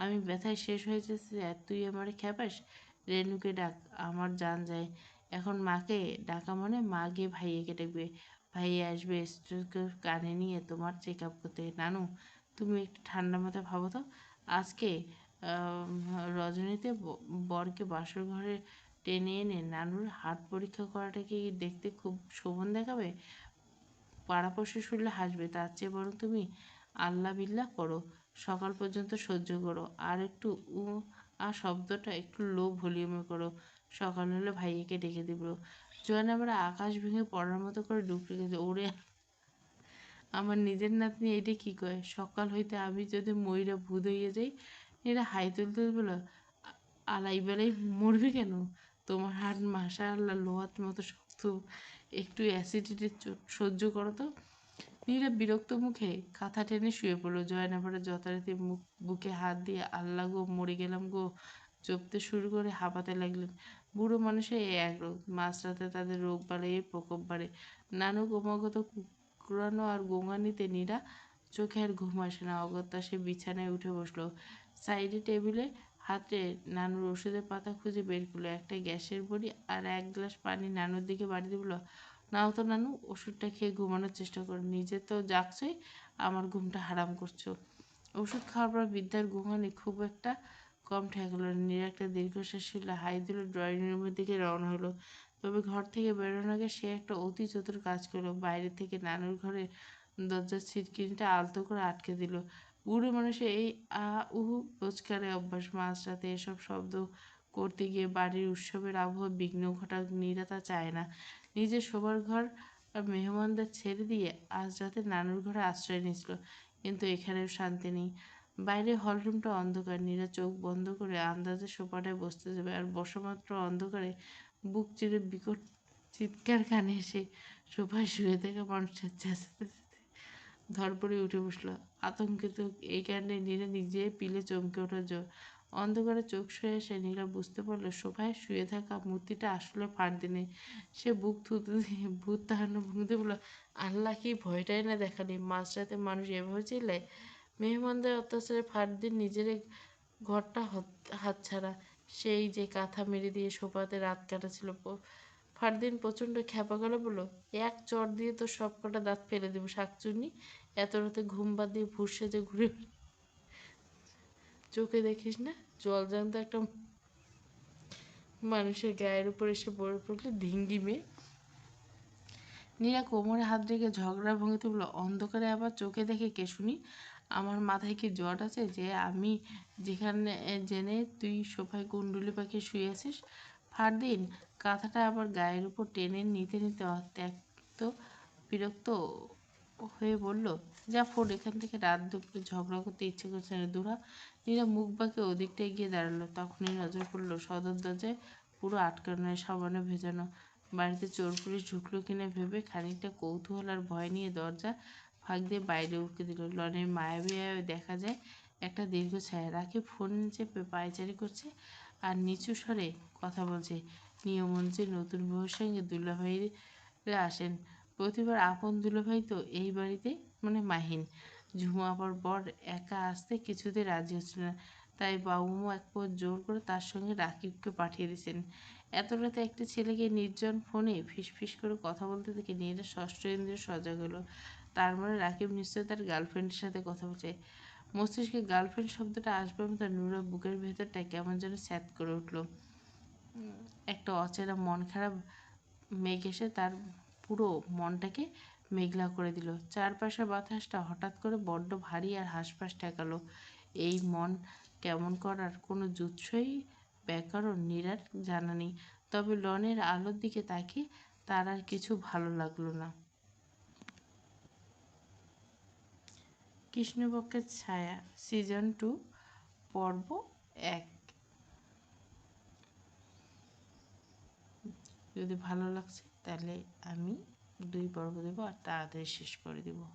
আমি ব্যথায় শেষ হয়ে যাচ্ছি আর তুই আমারে খ্যাপাস? রেনুকে ডাক, আমার জান যায়। এখন মাকে ডাকা মানে মা গিয়ে ভাইয়াকে ডাকবে, ভাইয়া আসবে স্টেথোস্কোপ কানে নিয়ে তোমার চেক আপ করতে। নানু তুমি একটু ঠান্ডা মাথায় ভাবো তো, আজকে রজনীতে বরকে বাসর ঘরে টেনে এনে নানুর হার্ট পরীক্ষা করাটা কি দেখতে খুব শোভন দেখাবে? পাড়াপড়শি শুনলে হাসবে, তার চেয়ে বরং তুমি আল্লাহ বিল্লাহ করো, সকাল পর্যন্ত সহ্য করো, আর একটু শব্দটা একটু লো ভলিউমে করো, সকাল হলে ভাইয়াকে ডেকে দিব। জয়ান আবার আকাশ ভেঙে পড়ার মতো করে ডুবতে গেছে, ওরে আমার নিজের নাতনি এইটা কি কয়, সকাল হইতে আমি যদি ময়রা ভূত হইয়া যাই। এরা হাই তুলতে বলো, আলাই বেলাই মরবে কেন? তোমার হাত মাসা আল্লাহ লোহার মতো শক্ত, একটু অ্যাসিডিটি সহ্য করো তো। নীরা বিরক্ত মুখে কাঁথা টেনে শুয়ে পড়লো। জয়নাভারা যথারীতি বুকে হাত দিয়ে আল্লাহ গো মরে গেলাম গো জপতে শুরু করে হাঁপাতে লাগলেন। বুড়ো মানুষের এই এক রোগ, মাঝরাতে তাদের রোগ বাড়ে, প্রকোপ বাড়ে। নানু ক্রমাগত কুড়ানো আর গোঙানিতে নীরা চোখে আর ঘুম আসে না। অগত্যা সে বিছানায় উঠে বসলো। সাইডে টেবিলে হাতে নানুর ওষুধের পাতা খুঁজে বের করলো, একটা গ্যাসের বড়ি আর এক গ্লাস পানি নানুর দিকে বাড়িতে বললো, নাও তো নানু, ওষুধটা খেয়ে ঘুমানোর চেষ্টা করো, নিজে তো জাগছই, আমার ঘুমটা হারাম করছো। ওষুধ খাওয়ার পর বিদ্যার ঘুমানি খুব একটা কম ঠেকলো। নীরা একটা দীর্ঘশ্বাস ছিল, হাই দিল, ড্রয়িং রুমের দিকে রওনা হলো। তবে ঘর থেকে বেরোনোর আগে সে একটা অতি চতুর কাজ করলো, বাইরে থেকে নানুর ঘরে দরজার ছিটকিনিটা আলতো করে আটকে দিল। বুড়ো মানুষের এই উহু রোজকারের অভ্যাস, মাঝরাতে এসব শব্দ করতে গিয়ে বাড়ির উৎসবের আবহ বিঘ্ন ঘটাক নীরা তা চায় না। নিজের শোবার ঘর আর মেহমানদের ছেড়ে দিয়ে আজ রাতে নানুর ঘরে আশ্রয় নিয়েছিল, কিন্তু এখানেও শান্তি নেই। বাইরে হলরুমটা অন্ধকার। নীরা চোখ বন্ধ করে আন্দাজে সোফাটায় বসতে যাবে, আর বসমাত্র অন্ধকারে বুক চিরে বিকট চিৎকার কানে এসে সোফায় শুয়ে থাকা মানুষের চেঁচাতে ধরপড়ে উঠে বসলো। আতঙ্কিত এই কারণে নীরা নিজে পিলে চমকে ওঠা জোর। অন্ধকারে চোখ সয়ে এসে নীরা বুঝতে পারলো সোফায় শুয়ে থাকা মূর্তিটা আসলে ফারদিনে। সে বুক থুতু দিয়ে ভূত তাড়ানোর ভঙ্গিতে বলল, আল্লাহ কি ভয়টাই না দেখালি, মাঝরাতে মানুষ এভাবে চিল্লায়? মেহমানদের অত্যাচারে ফারদিন নিজের ঘরটা হাতছাড়া। সেই যে কাঁথা মেরে দিয়ে সোফাতে রাত কাটাছিল। ফারদিন প্রচণ্ড খ্যাপা গলা বলল, এক চড় দিয়ে তো সব কটা দাঁত ফেলে দেবো শাকচুন্নি, এত রাতে ঘুম বাদ দিয়ে ভুষ সেজে ঘুরে চোখে দেখিস না জলজান্ত একটা মানুষের গায়ের উপর এসে পড়ে পড়লে ধিঙ্গি মেয়ে। নীরা কোমরে হাত রেখে ঝগড়া ভঙ্গিতে বলল, অন্ধকারে আবার চোখে দেখে কে শুনি? আমার মাথায় কি জট আছে যে আমি যেখানে জেনে তুই সোফায় কুণ্ডুলি পাখি শুয়ে আছিস? ফারদিন কাঁথাটা আবার গায়ের উপর টেনে নিতে নিতে ত্যক্ত বিরক্ত হয়ে বলল, যা ফোন এখান থেকে, রাত দুপুরে ঝগড়া করতে ইচ্ছে করছে না, দূরা। নীরা মুখ বাঁকে ওদিকটায় গিয়ে দাঁড়ালো। তখনই নজর পড়লো সদর দরজায় পুরো আটকানো, সাবানে ভেজানো বাড়িতে চোর পুলিশ ঢুকলো কিনা ভেবে খানিকটা কৌতূহল আর ভয় নিয়ে দরজা ফাঁক দিয়ে বাইরে উঠে দিল। লনের মায়াবী দেখা যায় একটা দীর্ঘ ছায়া। রাকিব ফোন চেপে পায়চারি করছে আর নিচু স্বরে কথা বলছে। নিয়ম অনুযায়ী নতুন বউয়ের সঙ্গে দুলাভাইরা আসেন। প্রতিবার আপন দুলাভাই তো এই বাড়িতে, মানে মাহিন। ঝুমু আপার বর একা আসতে কিছুতে রাজি হচ্ছিল না, তাই বাবুমা এক পথ জোর করে তার সঙ্গে রাকিবকে পাঠিয়ে দিয়েছেন। এত রাতে একটা ছেলেকে নির্জন ফোনে ফিসফিস করে কথা বলতে দেখে নীরা ষষ্ঠ ইন্দ্রিয় সজাগ হলো। তার মানে রাকিব নিশ্চয়ই তার গার্লফ্রেন্ডের সাথে কথা বলছে। মস্তিষ্কে গার্লফ্রেন্ড শব্দটা আসবে মতো নুরা বুকের ভেতরটা কেমন যেন স্যাঁত করে উঠল। একটা অচেনা মন খারাপ মেঘ এসে তার পুরো মনটাকে মেঘলা করে দিল। চারপাশের বাতাসটা হঠাৎ করে বড্ড ভারী আর হাঁসফাঁস ঠেকালো। এই মন কেমন করার কোনো জুৎসই ব্যাকরণ নীরার জানা নেই। তবে লনের আলোর দিকে তাকিয়ে তার আর কিছু ভালো লাগলো না। কৃষ্ণপক্ষের ছায়া, সিজন 2, পর্ব 1। যদি ভালো লাগছে তাহলে আমি 2 পর্ব দেবো আর তাড়াতাড়ি শেষ করে দেবো।